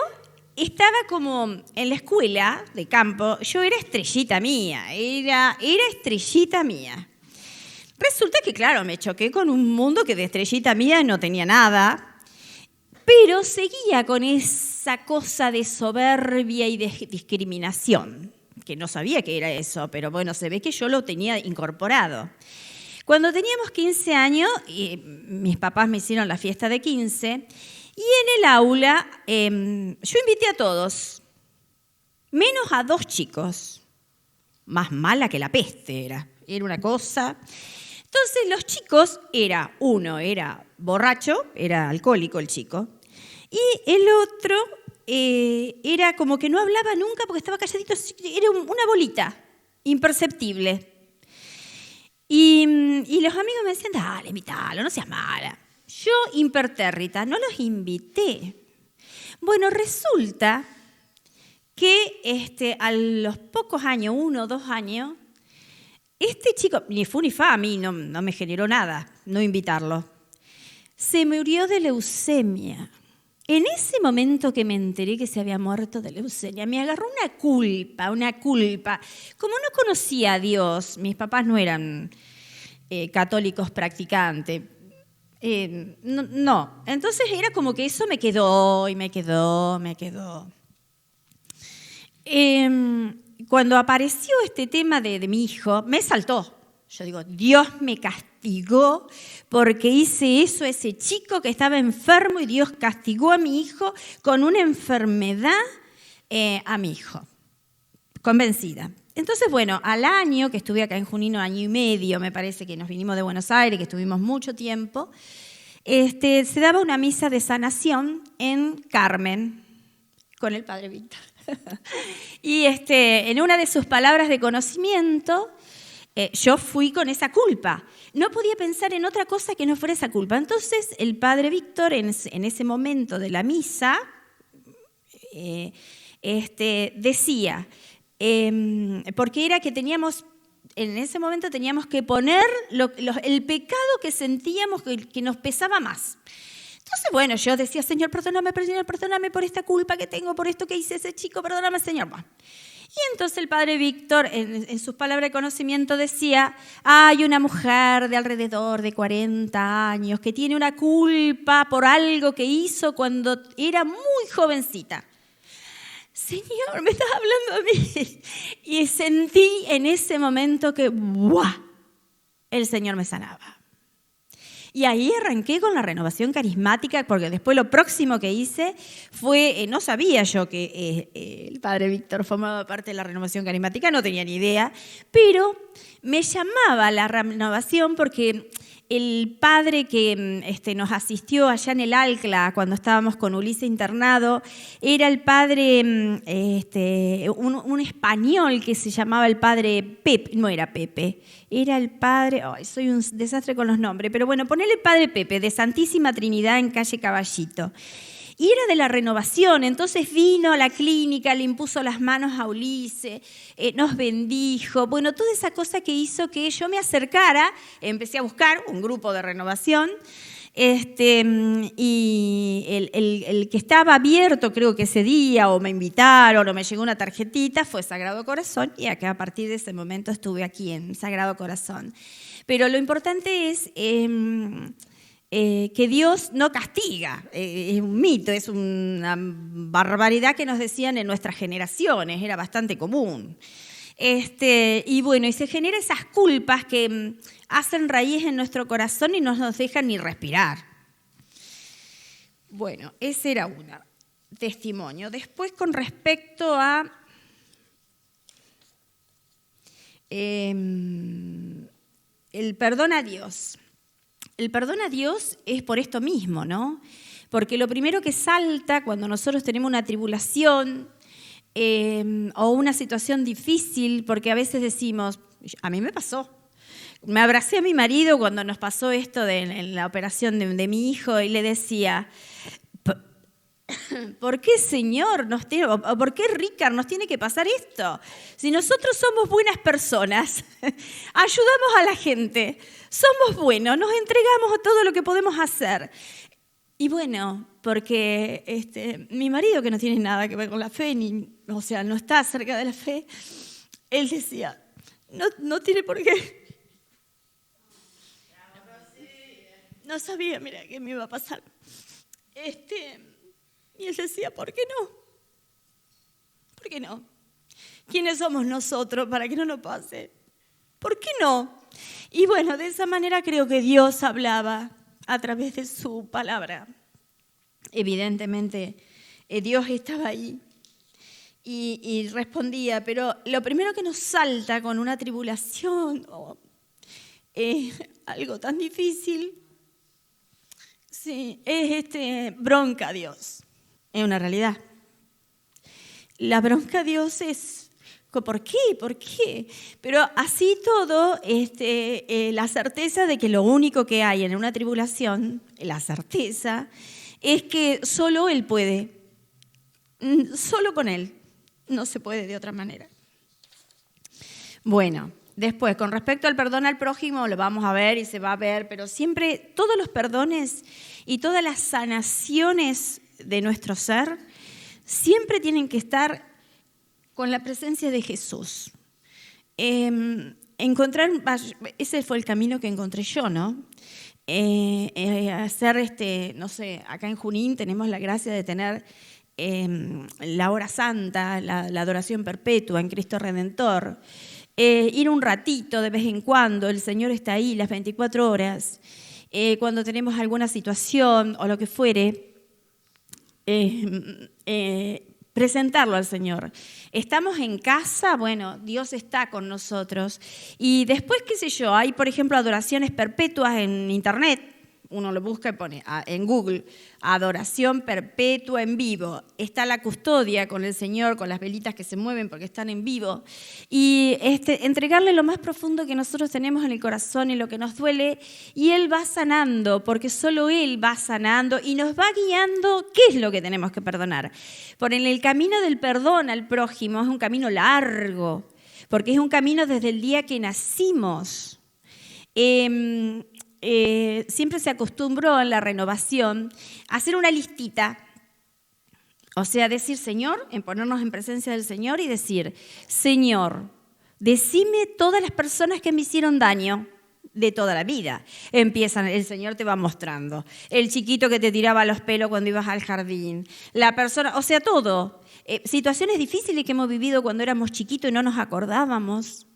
[SPEAKER 4] estaba como en la escuela de campo, yo era estrellita mía, era estrellita mía. Resulta que, claro, me choqué con un mundo que de estrellita mía no tenía nada, pero seguía con esa cosa de soberbia y de discriminación, que no sabía que era eso, pero bueno, se ve que yo lo tenía incorporado. Cuando teníamos 15 años, mis papás me hicieron la fiesta de 15, y en el aula yo invité a todos, menos a 2 chicos. Más mala que la peste era una cosa. Entonces los chicos, uno era borracho, era alcohólico el chico, y el otro era como que no hablaba nunca porque estaba calladito, era una bolita, imperceptible. Y los amigos me decían, dale, invítalo, no seas mala. Yo, impertérrita, no los invité. Bueno, resulta que a los pocos años, 1 o 2 años, este chico, ni fu ni fa, a mí no me generó nada no invitarlo, se murió de leucemia. En ese momento que me enteré que se había muerto de leucemia, me agarró una culpa. Como no conocía a Dios, mis papás no eran católicos practicantes, no. Entonces era como que eso me quedó. Cuando apareció este tema de mi hijo, me saltó. Yo digo, Dios me castigó porque hice eso a ese chico que estaba enfermo y Dios castigó a mi hijo con una enfermedad a mi hijo. Convencida. Entonces, bueno, al año que estuve acá en Junín, 1 año y medio, me parece que nos vinimos de Buenos Aires, que estuvimos mucho tiempo, se daba una misa de sanación en Carmen con el padre Víctor. Y en una de sus palabras de conocimiento, yo fui con esa culpa. No podía pensar en otra cosa que no fuera esa culpa. Entonces, el padre Víctor, en ese momento de la misa, decía, porque era que en ese momento teníamos que poner el pecado que sentíamos que nos pesaba más. Entonces, bueno, yo decía, Señor, perdóname por esta culpa que tengo, por esto que hice ese chico, perdóname, Señor. Bueno. Y entonces el padre Víctor, en sus palabras de conocimiento, decía, hay una mujer de alrededor de 40 años que tiene una culpa por algo que hizo cuando era muy jovencita. Señor, me estás hablando a mí. Y sentí en ese momento que, ¡buah!, el Señor me sanaba. Y ahí arranqué con la renovación carismática, porque después lo próximo que hice fue, no sabía yo que el padre Víctor formaba parte de la renovación carismática, no tenía ni idea, pero me llamaba la renovación porque el padre que nos asistió allá en el Alcla cuando estábamos con Ulises internado era el padre, un español que se llamaba el padre Pepe, no era Pepe, era el padre, soy un desastre con los nombres, pero bueno, ponele el padre Pepe de Santísima Trinidad en calle Caballito. Y era de la renovación, entonces vino a la clínica, le impuso las manos a Ulises, nos bendijo, bueno, toda esa cosa que hizo que yo me acercara, empecé a buscar un grupo de renovación, y el que estaba abierto, creo que ese día, o me invitaron, o me llegó una tarjetita, fue Sagrado Corazón, y acá a partir de ese momento estuve aquí en Sagrado Corazón. Pero lo importante es que Dios no castiga, es un mito, es una barbaridad que nos decían en nuestras generaciones, era bastante común. Y bueno, y se generan esas culpas que hacen raíz en nuestro corazón y no nos dejan ni respirar. Bueno, esa era una. testimonio. Después, con respecto a el perdón a Dios. El perdón a Dios es por esto mismo, ¿no? Porque lo primero que salta cuando nosotros tenemos una tribulación o una situación difícil, porque a veces decimos, a mí me pasó. Me abracé a mi marido cuando nos pasó esto en la operación de mi hijo y le decía, ¿por qué, Señor, o por qué, Ricard, nos tiene que pasar esto? Si nosotros somos buenas personas, ayudamos a la gente, somos buenos, nos entregamos a todo lo que podemos hacer. Y bueno, porque mi marido, que no tiene nada que ver con la fe, o sea, no está cerca de la fe, él decía, no tiene por qué. No sabía, mira, qué me iba a pasar. Y él decía, ¿por qué no? ¿Por qué no? ¿Quiénes somos nosotros para que no nos pase? ¿Por qué no? Y bueno, de esa manera creo que Dios hablaba a través de su palabra. Evidentemente, Dios estaba ahí y respondía, pero lo primero que nos salta con una tribulación o algo tan difícil, sí, es bronca a Dios. Es una realidad. La bronca a Dios es, ¿por qué? ¿Por qué? Pero así todo, la certeza de que lo único que hay en una tribulación, la certeza, es que solo Él puede. Solo con Él. No se puede de otra manera. Bueno, después, con respecto al perdón al prójimo, lo vamos a ver y se va a ver, pero siempre todos los perdones y todas las sanaciones de nuestro ser siempre tienen que estar con la presencia de Jesús. Ese fue el camino que encontré yo, ¿no? Hacer, no sé, acá en Junín tenemos la gracia de tener la hora santa, la adoración perpetua en Cristo Redentor. Ir un ratito de vez en cuando, el Señor está ahí las 24 horas. Cuando tenemos alguna situación o lo que fuere, presentarlo al Señor. Estamos en casa, bueno, Dios está con nosotros. Y después, qué sé yo, hay, por ejemplo, adoraciones perpetuas en Internet. Uno lo busca y pone en Google, adoración perpetua en vivo. Está la custodia con el Señor, con las velitas que se mueven porque están en vivo. Y entregarle lo más profundo que nosotros tenemos en el corazón y lo que nos duele. Y Él va sanando, porque solo Él va sanando y nos va guiando qué es lo que tenemos que perdonar. Por en el camino del perdón al prójimo es un camino largo, porque es un camino desde el día que nacimos. Siempre se acostumbró en la renovación a hacer una listita, o sea, decir Señor, en ponernos en presencia del Señor y decir, Señor, decime todas las personas que me hicieron daño de toda la vida. Empiezan, el Señor te va mostrando, el chiquito que te tiraba los pelos cuando ibas al jardín, la persona, o sea, todo. Situaciones difíciles que hemos vivido cuando éramos chiquitos y no nos acordábamos.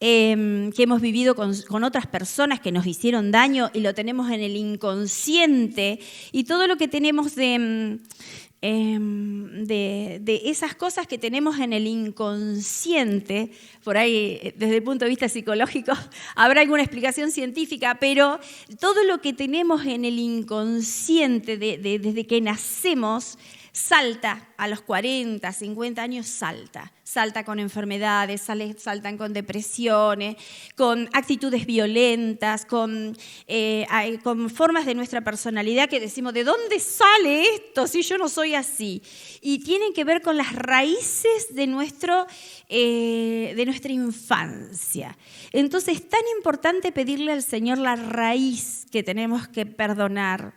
[SPEAKER 4] Que hemos vivido con otras personas que nos hicieron daño y lo tenemos en el inconsciente, y todo lo que tenemos de esas cosas que tenemos en el inconsciente, por ahí desde el punto de vista psicológico habrá alguna explicación científica, pero todo lo que tenemos en el inconsciente desde que nacemos salta a los 40, 50 años, salta con enfermedades, saltan con depresiones, con actitudes violentas, con formas de nuestra personalidad que decimos, ¿de dónde sale esto si yo no soy así? Y tienen que ver con las raíces de nuestra infancia. Entonces es tan importante pedirle al Señor la raíz que tenemos que perdonar,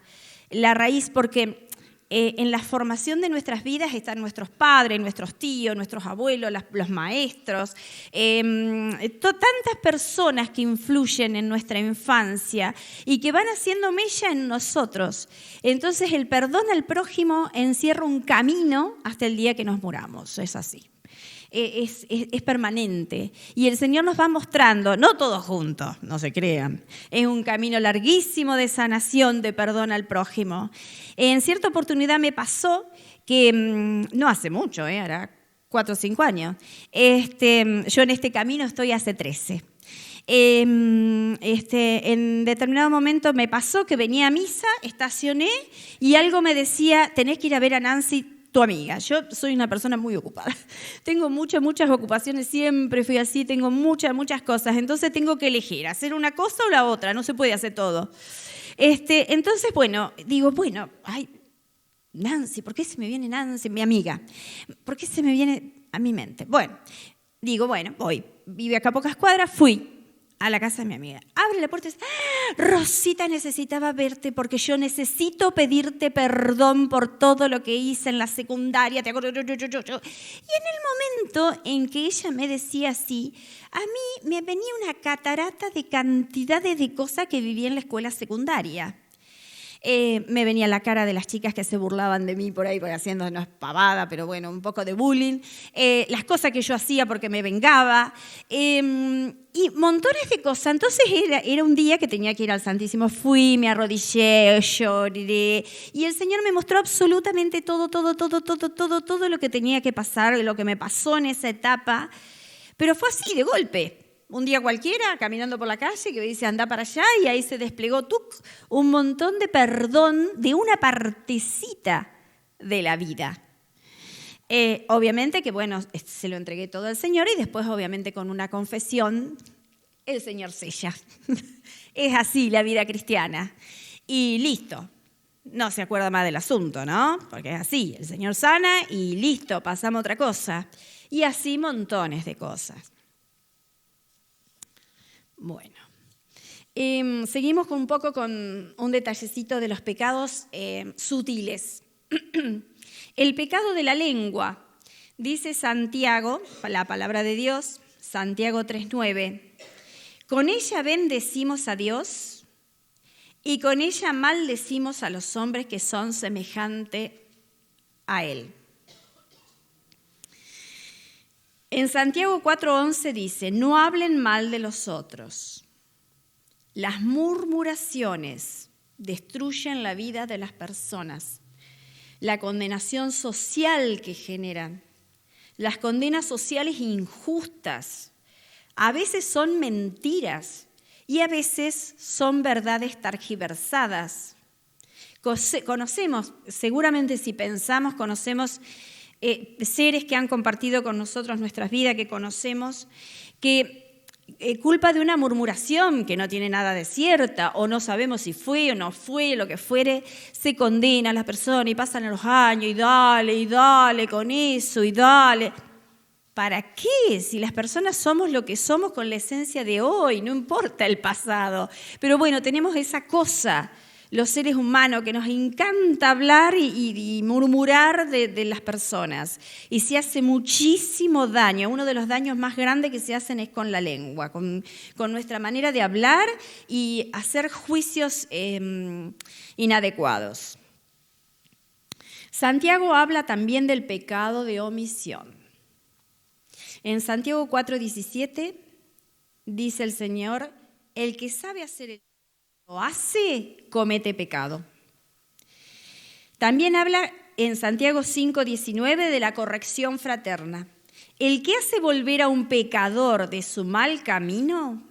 [SPEAKER 4] la raíz porque en la formación de nuestras vidas están nuestros padres, nuestros tíos, nuestros abuelos, los maestros, tantas personas que influyen en nuestra infancia y que van haciendo mella en nosotros. Entonces el perdón al prójimo encierra un camino hasta el día que nos muramos, es así. Es permanente. Y el Señor nos va mostrando, no todos juntos, no se crean, es un camino larguísimo de sanación, de perdón al prójimo. En cierta oportunidad me pasó que no hace mucho, hará 4 o 5 años. Yo en este camino estoy hace 13. En determinado momento me pasó que venía a misa, estacioné y algo me decía, tenés que ir a ver a Nancy, tu amiga. Yo soy una persona muy ocupada. Tengo muchas ocupaciones, siempre fui así, tengo muchas cosas. Entonces tengo que elegir, hacer una cosa o la otra, no se puede hacer todo. Entonces, digo, ay, Nancy, ¿por qué se me viene Nancy, mi amiga? ¿Por qué se me viene a mi mente? Digo, voy. Vive acá a pocas cuadras, fui a la casa de mi amiga. Abre la puerta y dice, Rosita, necesitaba verte porque yo necesito pedirte perdón por todo lo que hice en la secundaria. ¿Te acuerdas? Y en el momento en que ella me decía así, a mí me venía una catarata de cantidades de cosas que viví en la escuela secundaria. Me venía la cara de las chicas que se burlaban de mí por ahí, haciendo, no es pavada, pero un poco de bullying. Las cosas que yo hacía porque me vengaba. Y montones de cosas. Entonces era un día que tenía que ir al Santísimo. Fui, me arrodillé, lloré. Y el Señor me mostró absolutamente todo lo que tenía que pasar, lo que me pasó en esa etapa. Pero fue así, de golpe. Un día cualquiera, caminando por la calle, que me dice, anda para allá, y ahí se desplegó un montón de perdón de una partecita de la vida. Obviamente que, se lo entregué todo al Señor y después, obviamente, con una confesión, el Señor sella. Es así la vida cristiana. Y listo. No se acuerda más del asunto, ¿no? Porque es así, el Señor sana y listo, pasamos a otra cosa. Y así montones de cosas. Seguimos un poco con un detallecito de los pecados sutiles. El pecado de la lengua, dice Santiago, la palabra de Dios, Santiago 3:9, con ella bendecimos a Dios y con ella maldecimos a los hombres que son semejantes a Él. En Santiago 4:11 dice, no hablen mal de los otros. Las murmuraciones destruyen la vida de las personas. La condenación social que generan, las condenas sociales injustas, a veces son mentiras y a veces son verdades tergiversadas. Conocemos, seguramente si pensamos, conocemos seres que han compartido con nosotros nuestras vidas, que conocemos, que culpa de una murmuración que no tiene nada de cierta, o no sabemos si fue o no fue, lo que fuere, se condena a las personas y pasan los años y dale con eso y dale. ¿Para qué? Si las personas somos lo que somos con la esencia de hoy, no importa el pasado. Pero tenemos esa cosa, los seres humanos, que nos encanta hablar y murmurar de las personas. Y se hace muchísimo daño. Uno de los daños más grandes que se hacen es con la lengua, con nuestra manera de hablar y hacer juicios inadecuados. Santiago habla también del pecado de omisión. En Santiago 4:17 dice el Señor, el que sabe hacer el lo hace, comete pecado. También habla en Santiago 5:19 de la corrección fraterna. El que hace volver a un pecador de su mal camino,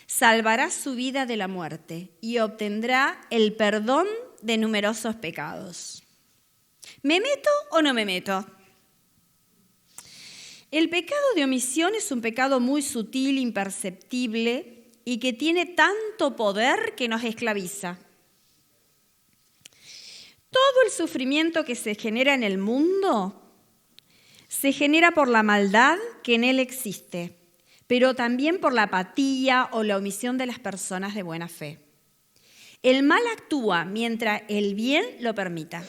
[SPEAKER 4] salvará su vida de la muerte y obtendrá el perdón de numerosos pecados. ¿Me meto o no me meto? El pecado de omisión es un pecado muy sutil, imperceptible, y que tiene tanto poder que nos esclaviza. Todo el sufrimiento que se genera en el mundo se genera por la maldad que en él existe, pero también por la apatía o la omisión de las personas de buena fe. El mal actúa mientras el bien lo permita.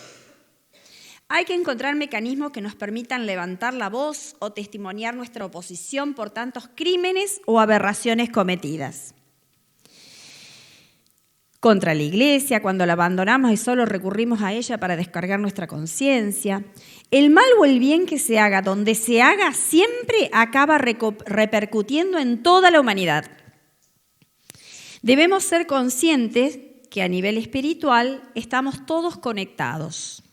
[SPEAKER 4] Hay que encontrar mecanismos que nos permitan levantar la voz o testimoniar nuestra oposición por tantos crímenes o aberraciones cometidas. Contra la iglesia, cuando la abandonamos y solo recurrimos a ella para descargar nuestra conciencia. El mal o el bien que se haga, donde se haga, siempre acaba repercutiendo en toda la humanidad. Debemos ser conscientes que a nivel espiritual estamos todos conectados.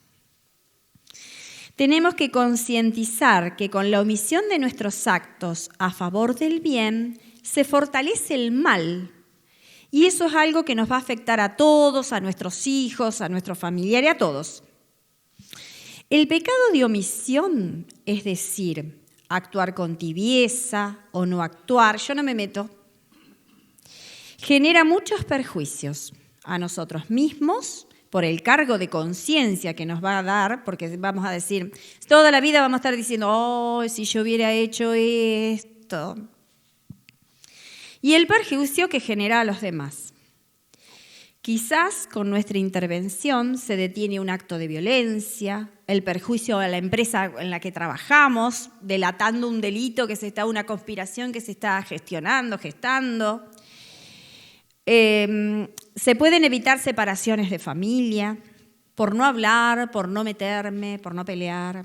[SPEAKER 4] Tenemos que concientizar que con la omisión de nuestros actos a favor del bien se fortalece el mal. Y eso es algo que nos va a afectar a todos, a nuestros hijos, a nuestros familiares, a todos. El pecado de omisión, es decir, actuar con tibieza o no actuar, yo no me meto, genera muchos perjuicios a nosotros mismos por el cargo de conciencia que nos va a dar, porque vamos a decir, toda la vida vamos a estar diciendo, oh, si yo hubiera hecho esto. Y el perjuicio que genera a los demás. Quizás con nuestra intervención se detiene un acto de violencia, el perjuicio a la empresa en la que trabajamos, delatando un delito, una conspiración que se está gestando. Se pueden evitar separaciones de familia, por no hablar, por no meterme, por no pelear.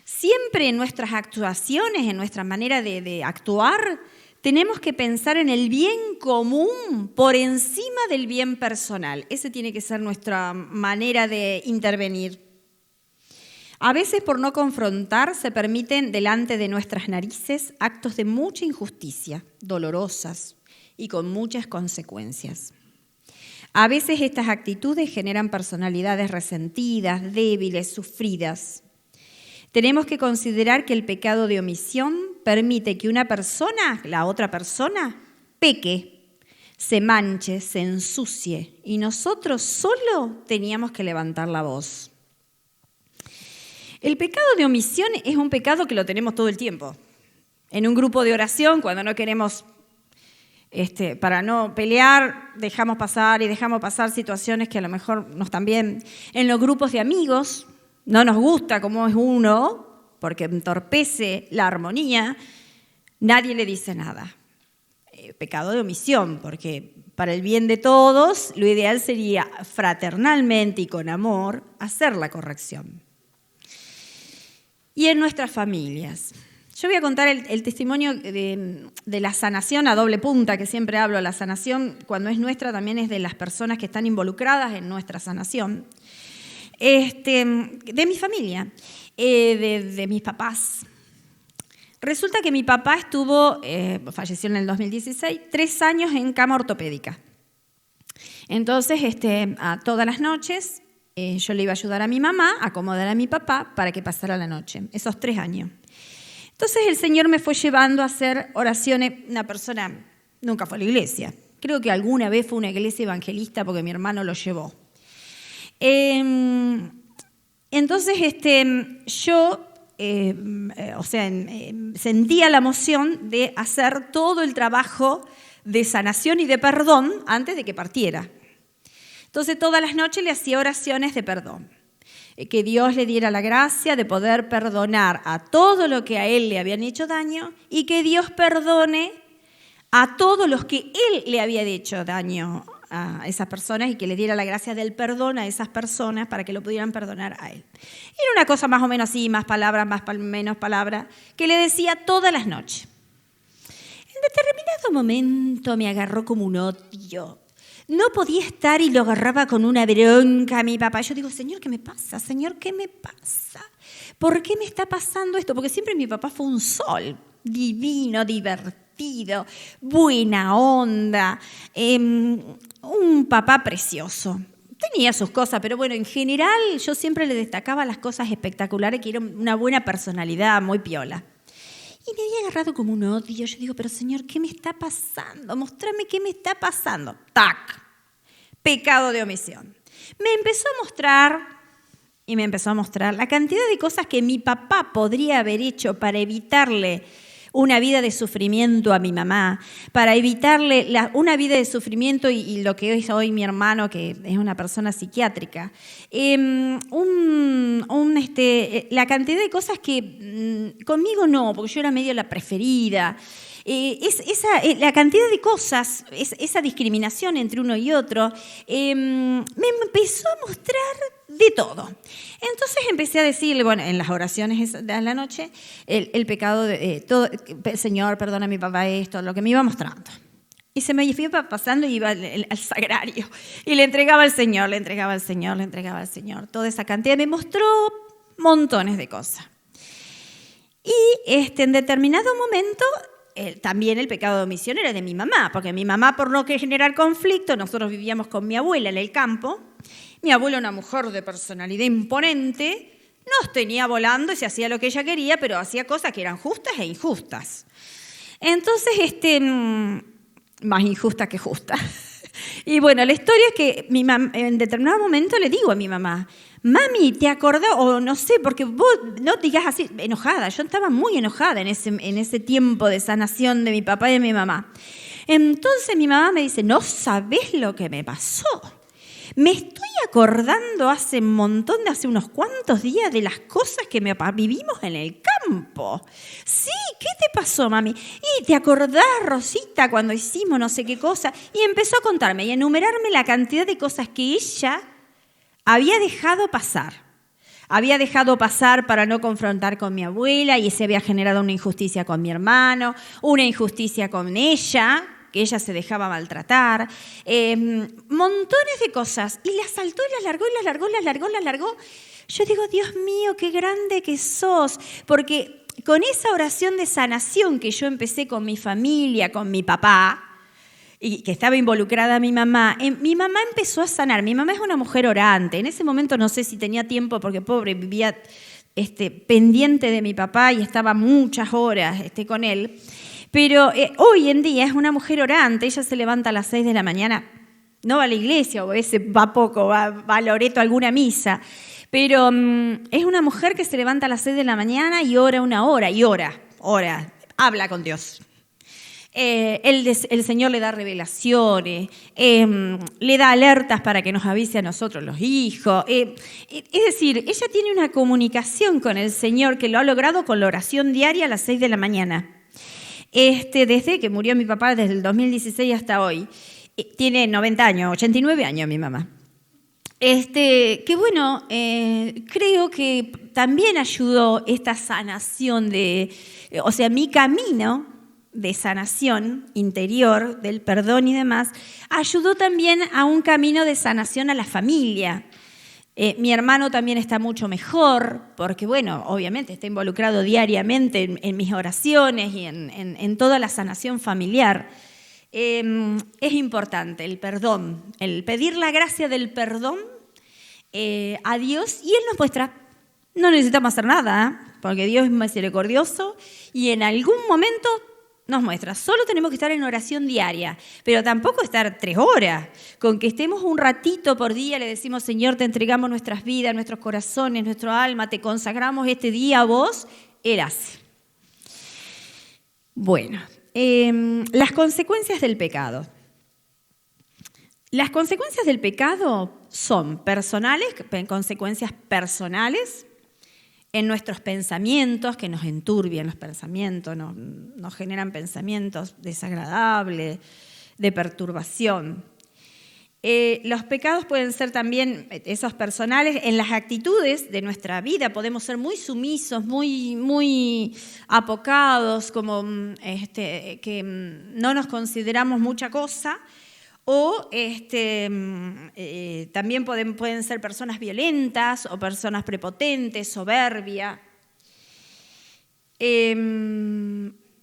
[SPEAKER 4] Siempre en nuestras actuaciones, en nuestra manera de actuar, tenemos que pensar en el bien común por encima del bien personal. Esa tiene que ser nuestra manera de intervenir. A veces, por no confrontar, se permiten delante de nuestras narices actos de mucha injusticia, dolorosas y con muchas consecuencias. A veces estas actitudes generan personalidades resentidas, débiles, sufridas. Tenemos que considerar que el pecado de omisión permite que una persona, la otra persona, peque, se manche, se ensucie, y nosotros solo teníamos que levantar la voz. El pecado de omisión es un pecado que lo tenemos todo el tiempo. En un grupo de oración, cuando no queremos, para no pelear, dejamos pasar situaciones que a lo mejor no están bien. En los grupos de amigos, no nos gusta cómo es uno, porque entorpece la armonía, nadie le dice nada. Pecado de omisión, porque para el bien de todos, lo ideal sería fraternalmente y con amor hacer la corrección. Y en nuestras familias. Yo voy a contar el testimonio de la sanación a doble punta, que siempre hablo. La sanación, cuando es nuestra, también es de las personas que están involucradas en nuestra sanación. De mi familia, de mis papás. Resulta que mi papá falleció en el 2016, 3 años en cama ortopédica. Entonces, a todas las noches, yo le iba a ayudar a mi mamá a acomodar a mi papá para que pasara la noche, esos 3 años. Entonces el Señor me fue llevando a hacer oraciones. Una persona nunca fue a la iglesia. Creo que alguna vez fue a una iglesia evangelista porque mi hermano lo llevó. Entonces yo sentía la emoción de hacer todo el trabajo de sanación y de perdón antes de que partiera. Entonces todas las noches le hacía oraciones de perdón. Que Dios le diera la gracia de poder perdonar a todo lo que a él le habían hecho daño y que Dios perdone a todos los que él le había hecho daño a esas personas y que le diera la gracia del perdón a esas personas para que lo pudieran perdonar a él. Era una cosa más o menos así, más palabras, menos palabras, que le decía todas las noches. En determinado momento me agarró como un odio. No podía estar y lo agarraba con una bronca a mi papá. Yo digo, Señor, ¿qué me pasa? Señor, ¿qué me pasa? ¿Por qué me está pasando esto? Porque siempre mi papá fue un sol, divino, divertido, buena onda, un papá precioso. Tenía sus cosas, pero bueno, en general yo siempre le destacaba las cosas espectaculares, que era una buena personalidad, muy piola. Y me había agarrado como un odio. Yo digo, pero Señor, ¿qué me está pasando? Mostrame qué me está pasando. ¡Tac! Pecado de omisión. Me empezó a mostrar la cantidad de cosas que mi papá podría haber hecho para evitarle una vida de sufrimiento a mi mamá, para evitarle una vida de sufrimiento y lo que es hoy mi hermano, que es una persona psiquiátrica. La cantidad de cosas que conmigo no, porque yo era medio la preferida. La cantidad de cosas, esa discriminación entre uno y otro, me empezó a mostrar de todo. Entonces empecé a decirle, bueno, en las oraciones de la noche, el pecado de todo, Señor, perdona a mi papá esto, lo que me iba mostrando. Y se me iba pasando y iba al sagrario. Y le entregaba al Señor, le entregaba al Señor, le entregaba al Señor. Toda esa cantidad. Me mostró montones de cosas. Y en determinado momento, también el pecado de omisión era de mi mamá. Porque mi mamá, por no generar conflicto, nosotros vivíamos con mi abuela en el campo. Mi abuela, una mujer de personalidad imponente, nos tenía volando y se hacía lo que ella quería, pero hacía cosas que eran justas e injustas. Entonces, más injusta que justa. Y bueno, la historia es que en determinado momento le digo a mi mamá, mami, ¿te acordás? O no sé, porque vos no digas así, enojada. Yo estaba muy enojada en ese tiempo de sanación de mi papá y de mi mamá. Entonces mi mamá me dice, no sabés lo que me pasó. Me estoy acordando hace unos cuantos días de las cosas que vivimos en el campo. Sí, ¿qué te pasó, mami? Y te acordás, Rosita, cuando hicimos no sé qué cosa. Y empezó a contarme y a enumerarme la cantidad de cosas que ella había dejado pasar. Había dejado pasar para no confrontar con mi abuela y se había generado una injusticia con mi hermano, una injusticia con ella, que ella se dejaba maltratar, montones de cosas. Y la saltó y la largó. Yo digo, Dios mío, qué grande que sos. Porque con esa oración de sanación que yo empecé con mi familia, con mi papá, y que estaba involucrada mi mamá empezó a sanar. Mi mamá es una mujer orante. En ese momento no sé si tenía tiempo, porque pobre, vivía pendiente de mi papá y estaba muchas horas con él. Pero hoy en día es una mujer orante. Ella se levanta a las 6 de la mañana, no va a la iglesia, o a veces va poco, va a Loreto a alguna misa. Pero es una mujer que se levanta a las 6 de la mañana y ora una hora, habla con Dios. El Señor le da revelaciones, le da alertas para que nos avise a nosotros los hijos. Es decir, ella tiene una comunicación con el Señor que lo ha logrado con la oración diaria a las 6 de la mañana. Desde que murió mi papá, desde el 2016 hasta hoy, tiene 90 años, 89 años mi mamá. Que bueno, creo que también ayudó esta sanación mi camino de sanación interior, del perdón y demás, ayudó también a un camino de sanación a la familia. Mi hermano también está mucho mejor, porque bueno, obviamente está involucrado diariamente en mis oraciones y en toda la sanación familiar. Es importante el perdón, el pedir la gracia del perdón a Dios, y Él nos muestra. No necesitamos hacer nada, porque Dios es misericordioso y en algún momento nos muestra. Solo tenemos que estar en oración diaria, pero tampoco estar 3 horas. Con que estemos un ratito por día, le decimos, Señor, te entregamos nuestras vidas, nuestros corazones, nuestro alma, te consagramos este día a vos, Él hace. Bueno, las consecuencias del pecado. Las consecuencias del pecado son personales, consecuencias personales, en nuestros pensamientos, que nos enturbian los pensamientos, nos generan pensamientos desagradables, de perturbación. Los pecados pueden ser también esos personales. En las actitudes de nuestra vida podemos ser muy sumisos, muy apocados, como que no nos consideramos mucha cosa. O también pueden ser personas violentas o personas prepotentes, soberbia.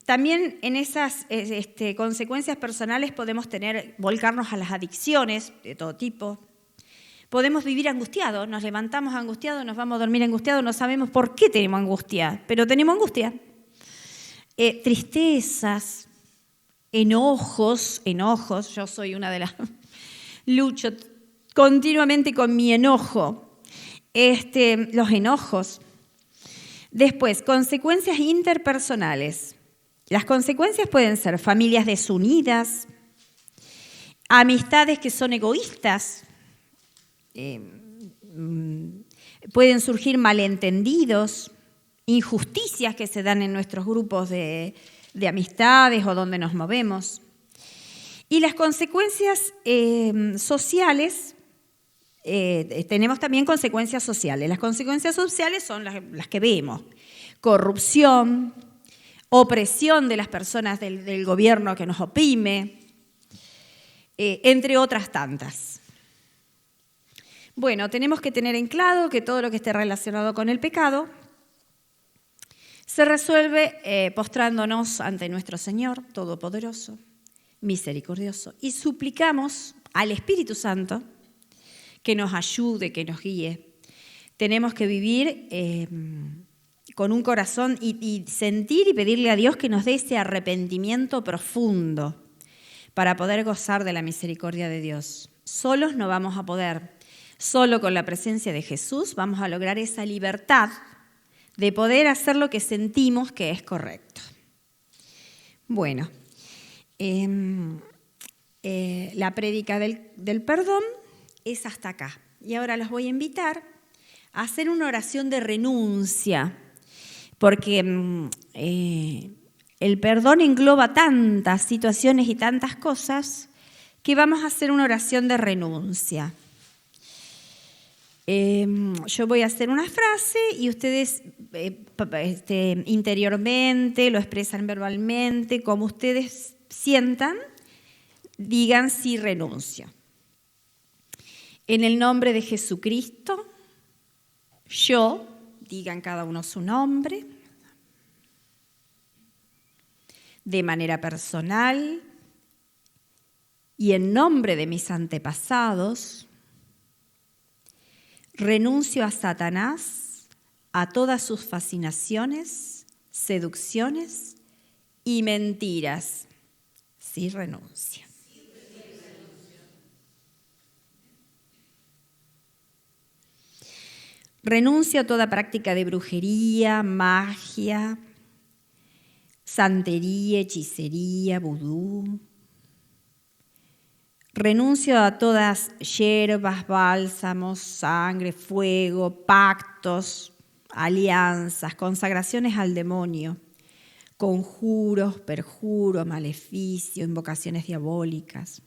[SPEAKER 4] También en esas consecuencias personales podemos volcarnos a las adicciones de todo tipo. Podemos vivir angustiados, nos levantamos angustiados, nos vamos a dormir angustiados, no sabemos por qué tenemos angustia, pero tenemos angustia. Tristezas. Enojos, yo soy una de las... Lucho continuamente con mi enojo. Los enojos. Después, consecuencias interpersonales. Las consecuencias pueden ser familias desunidas, amistades que son egoístas, pueden surgir malentendidos, injusticias que se dan en nuestros grupos de amistades o donde nos movemos. Y las consecuencias sociales, tenemos también consecuencias sociales. Las consecuencias sociales son las que vemos: corrupción, opresión de las personas del gobierno que nos oprime, entre otras tantas. Bueno, tenemos que tener en claro que todo lo que esté relacionado con el pecado se resuelve postrándonos ante nuestro Señor Todopoderoso, misericordioso, y suplicamos al Espíritu Santo que nos ayude, que nos guíe. Tenemos que vivir con un corazón y sentir y pedirle a Dios que nos dé ese arrepentimiento profundo para poder gozar de la misericordia de Dios. Solos no vamos a poder. Solo con la presencia de Jesús vamos a lograr esa libertad de poder hacer lo que sentimos que es correcto. Bueno, la prédica del perdón es hasta acá. Y ahora los voy a invitar a hacer una oración de renuncia, porque el perdón engloba tantas situaciones y tantas cosas que vamos a hacer una oración de renuncia. Yo voy a hacer una frase y ustedes interiormente lo expresan verbalmente, como ustedes sientan, digan si renuncio. En el nombre de Jesucristo, yo, digan cada uno su nombre, de manera personal y en nombre de mis antepasados, renuncio a Satanás, a todas sus fascinaciones, seducciones y mentiras. Sí, renuncio. Renuncio a toda práctica de brujería, magia, santería, hechicería, vudú. Renuncio a todas hierbas, bálsamos, sangre, fuego, pactos, alianzas, consagraciones al demonio, conjuros, perjuros, maleficio, invocaciones diabólicas.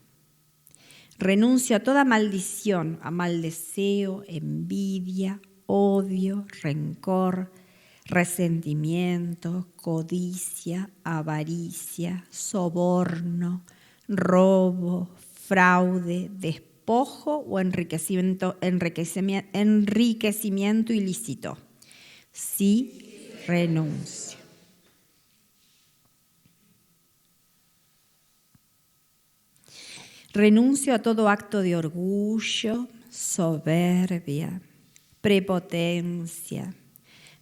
[SPEAKER 4] Renuncio a toda maldición, a mal deseo, envidia, odio, rencor, resentimiento, codicia, avaricia, soborno, robo, fraude, despojo o enriquecimiento ilícito. Sí, renuncio. Renuncio a todo acto de orgullo, soberbia, prepotencia,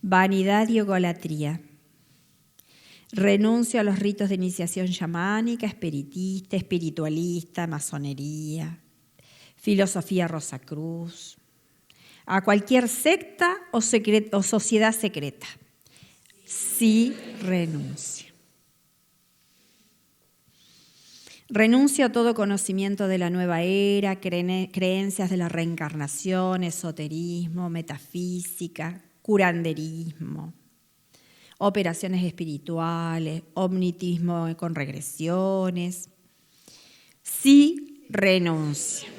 [SPEAKER 4] vanidad y egolatría. Renuncio a los ritos de iniciación chamánica, espiritista, espiritualista, masonería, filosofía Rosacruz, a cualquier secta o sociedad secreta. Sí, renuncio. Renuncio a todo conocimiento de la nueva era, creencias de la reencarnación, esoterismo, metafísica, curanderismo, operaciones espirituales, omnitismo con regresiones. Sí, renuncio.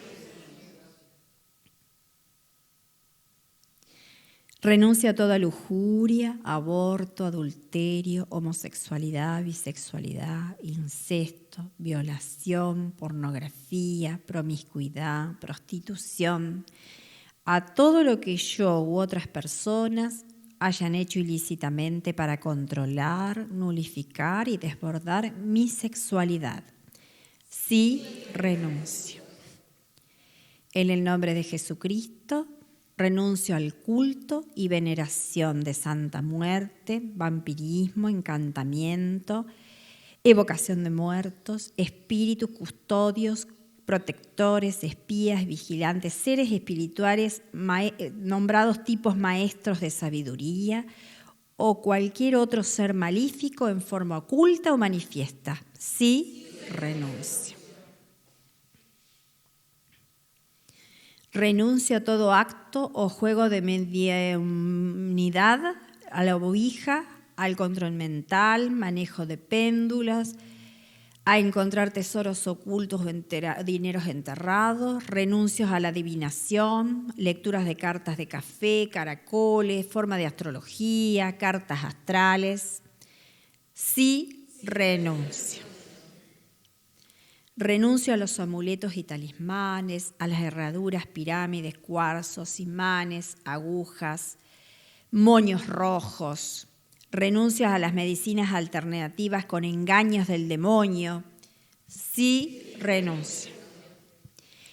[SPEAKER 4] Renuncio a toda lujuria, aborto, adulterio, homosexualidad, bisexualidad, incesto, violación, pornografía, promiscuidad, prostitución, a todo lo que yo u otras personas hayan hecho ilícitamente para controlar, nulificar y desbordar mi sexualidad. Sí, renuncio. En el nombre de Jesucristo, renuncio al culto y veneración de Santa Muerte, vampirismo, encantamiento, evocación de muertos, espíritus custodios, protectores, espías, vigilantes, seres espirituales nombrados tipos maestros de sabiduría o cualquier otro ser malífico en forma oculta o manifiesta. Sí, renuncio. Renuncio a todo acto o juego de mediunidad, a la ouija, al control mental, manejo de péndulas, a encontrar tesoros ocultos o dineros enterrados, renuncios a la adivinación, lecturas de cartas de café, caracoles, forma de astrología, cartas astrales. Sí, renuncio. Renuncio a los amuletos y talismanes, a las herraduras, pirámides, cuarzos, imanes, agujas, moños rojos. Renuncio a las medicinas alternativas con engaños del demonio. Sí, renuncio.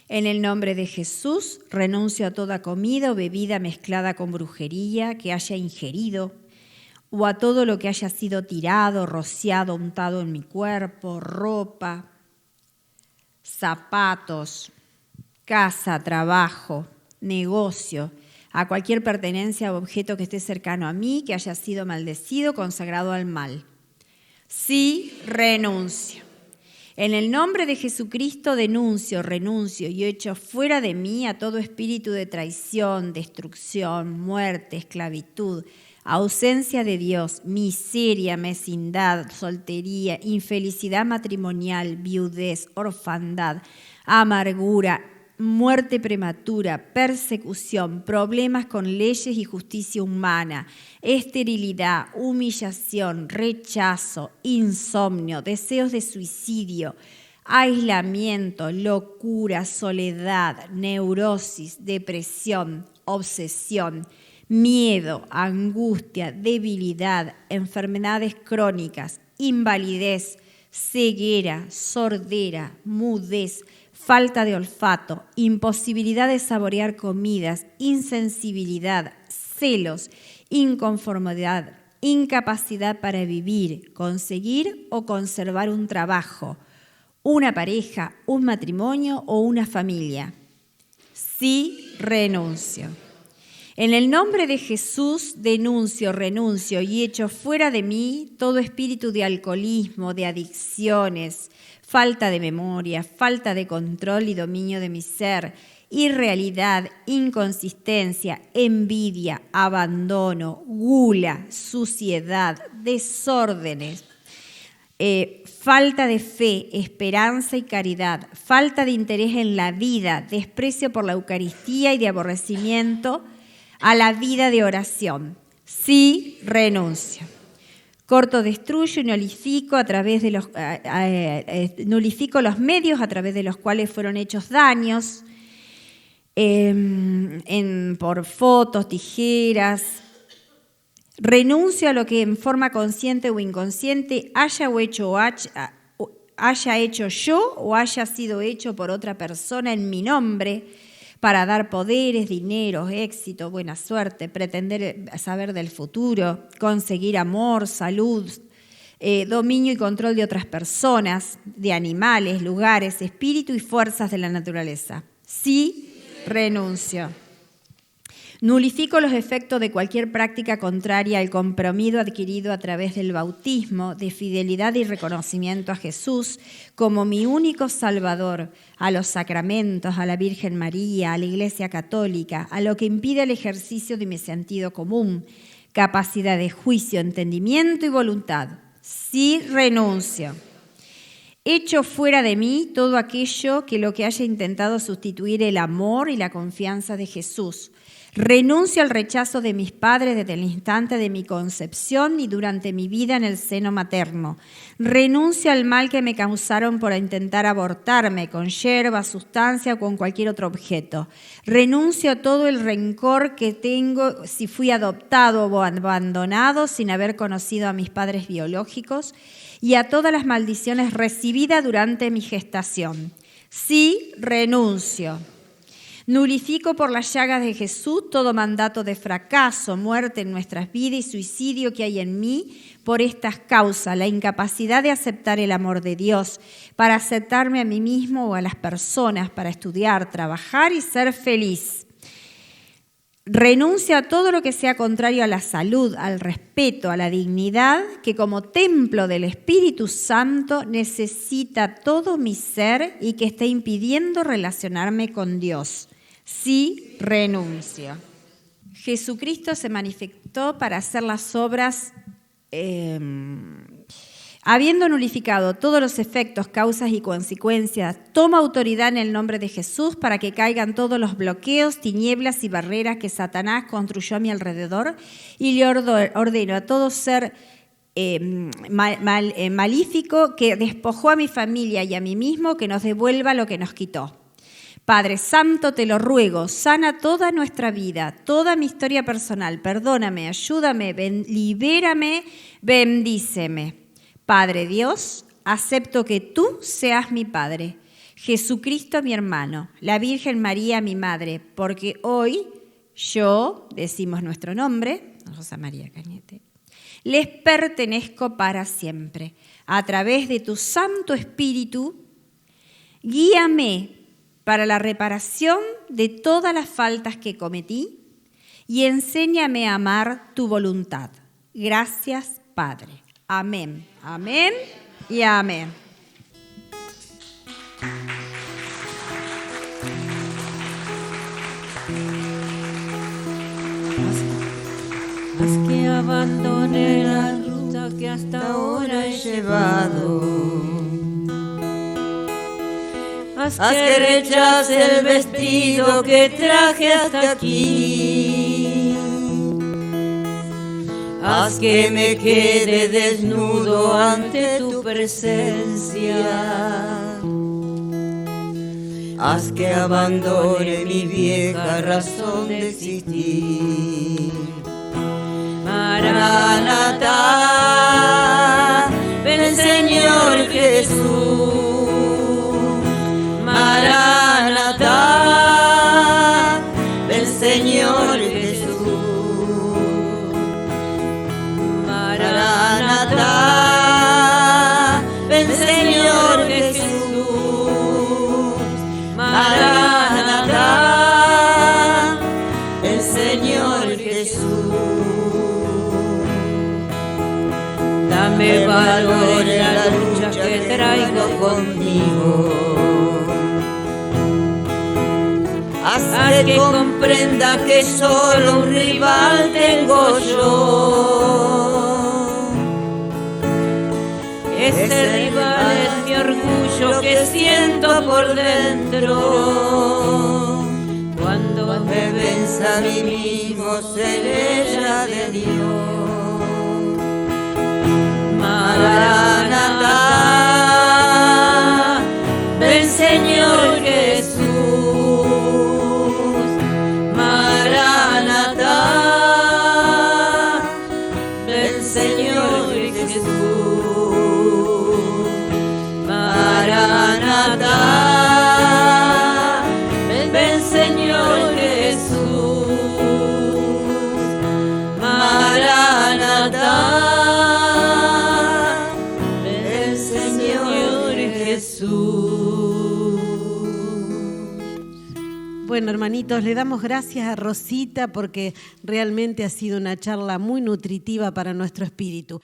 [SPEAKER 4] En el nombre de Jesús, renuncio a toda comida o bebida mezclada con brujería que haya ingerido, o a todo lo que haya sido tirado, rociado, untado en mi cuerpo, ropa, zapatos, casa, trabajo, negocio, a cualquier pertenencia o objeto que esté cercano a mí, que haya sido maldecido, consagrado al mal. Sí, renuncio. En el nombre de Jesucristo denuncio, renuncio y echo fuera de mí a todo espíritu de traición, destrucción, muerte, esclavitud, ausencia de Dios, miseria, mezquindad, soltería, infelicidad matrimonial, viudez, orfandad, amargura, muerte prematura, persecución, problemas con leyes y justicia humana, esterilidad, humillación, rechazo, insomnio, deseos de suicidio, aislamiento, locura, soledad, neurosis, depresión, obsesión, miedo, angustia, debilidad, enfermedades crónicas, invalidez, ceguera, sordera, mudez, falta de olfato, imposibilidad de saborear comidas, insensibilidad, celos, inconformidad, incapacidad para vivir, conseguir o conservar un trabajo, una pareja, un matrimonio o una familia. Sí, renuncio. En el nombre de Jesús denuncio, renuncio y echo fuera de mí todo espíritu de alcoholismo, de adicciones, falta de memoria, falta de control y dominio de mi ser, irrealidad, inconsistencia, envidia, abandono, gula, suciedad, desórdenes, falta de fe, esperanza y caridad, falta de interés en la vida, desprecio por la Eucaristía y de aborrecimiento a la vida de oración. Sí, renuncio. Corto, destruyo y nulifico nulifico los medios a través de los cuales fueron hechos daños, por fotos, tijeras. Renuncio a lo que en forma consciente o inconsciente haya hecho yo o haya sido hecho por otra persona en mi nombre, para dar poderes, dinero, éxito, buena suerte, pretender saber del futuro, conseguir amor, salud, dominio y control de otras personas, de animales, lugares, espíritu y fuerzas de la naturaleza. Sí, renuncio. Nulifico los efectos de cualquier práctica contraria al compromiso adquirido a través del bautismo, de fidelidad y reconocimiento a Jesús como mi único Salvador, a los sacramentos, a la Virgen María, a la Iglesia Católica, a lo que impide el ejercicio de mi sentido común, capacidad de juicio, entendimiento y voluntad. Sí, renuncio. Echo fuera de mí todo aquello que haya intentado sustituir el amor y la confianza de Jesús. Renuncio al rechazo de mis padres desde el instante de mi concepción y durante mi vida en el seno materno. Renuncio al mal que me causaron por intentar abortarme con hierba, sustancia o con cualquier otro objeto. Renuncio a todo el rencor que tengo si fui adoptado o abandonado sin haber conocido a mis padres biológicos y a todas las maldiciones recibidas durante mi gestación. Sí, renuncio. Nulifico por las llagas de Jesús todo mandato de fracaso, muerte en nuestras vidas y suicidio que hay en mí por estas causas, la incapacidad de aceptar el amor de Dios, para aceptarme a mí mismo o a las personas, para estudiar, trabajar y ser feliz. Renuncio a todo lo que sea contrario a la salud, al respeto, a la dignidad, que como templo del Espíritu Santo necesita todo mi ser y que esté impidiendo relacionarme con Dios. Sí, renuncio. Jesucristo se manifestó para hacer las obras, habiendo nulificado todos los efectos, causas y consecuencias, toma autoridad en el nombre de Jesús para que caigan todos los bloqueos, tinieblas y barreras que Satanás construyó a mi alrededor y le ordeno a todo ser malífico que despojó a mi familia y a mí mismo, que nos devuelva lo que nos quitó. Padre Santo, te lo ruego, sana toda nuestra vida, toda mi historia personal, perdóname, ayúdame, libérame, bendíceme. Padre Dios, acepto que tú seas mi Padre, Jesucristo mi hermano, la Virgen María mi Madre, porque hoy yo, decimos nuestro nombre, Rosa María Cañete, les pertenezco para siempre. A través de tu Santo Espíritu, guíame para la reparación de todas las faltas que cometí y enséñame a amar tu voluntad. Gracias, Padre. Amén, amén y amén.
[SPEAKER 1] Haz que abandone la ruta que hasta ahora he llevado. Haz que rechace el vestido que traje hasta aquí. Haz que me quede desnudo ante tu presencia. Haz que abandone mi vieja razón de existir. Maranatá, ven Señor Jesús. Maranatá, ven Señor Jesús. Maranatá, ven Señor Jesús. Maranatá, ven Señor Jesús. Dame valor en la lucha que traigo conmigo. Haz que comprenda que solo un rival tengo yo. Ese rival es mi orgullo que siento por dentro. Cuando me venza a mí mismo, seré ya de Dios. Maranatá, ven Señor Jesús. Maranatá, ven Señor Jesús. Maranatá, ven Señor Jesús. Maranatá, ven Señor Jesús.
[SPEAKER 3] Bueno, hermanitos, le damos gracias a Rosita porque realmente ha sido una charla muy nutritiva para nuestro espíritu.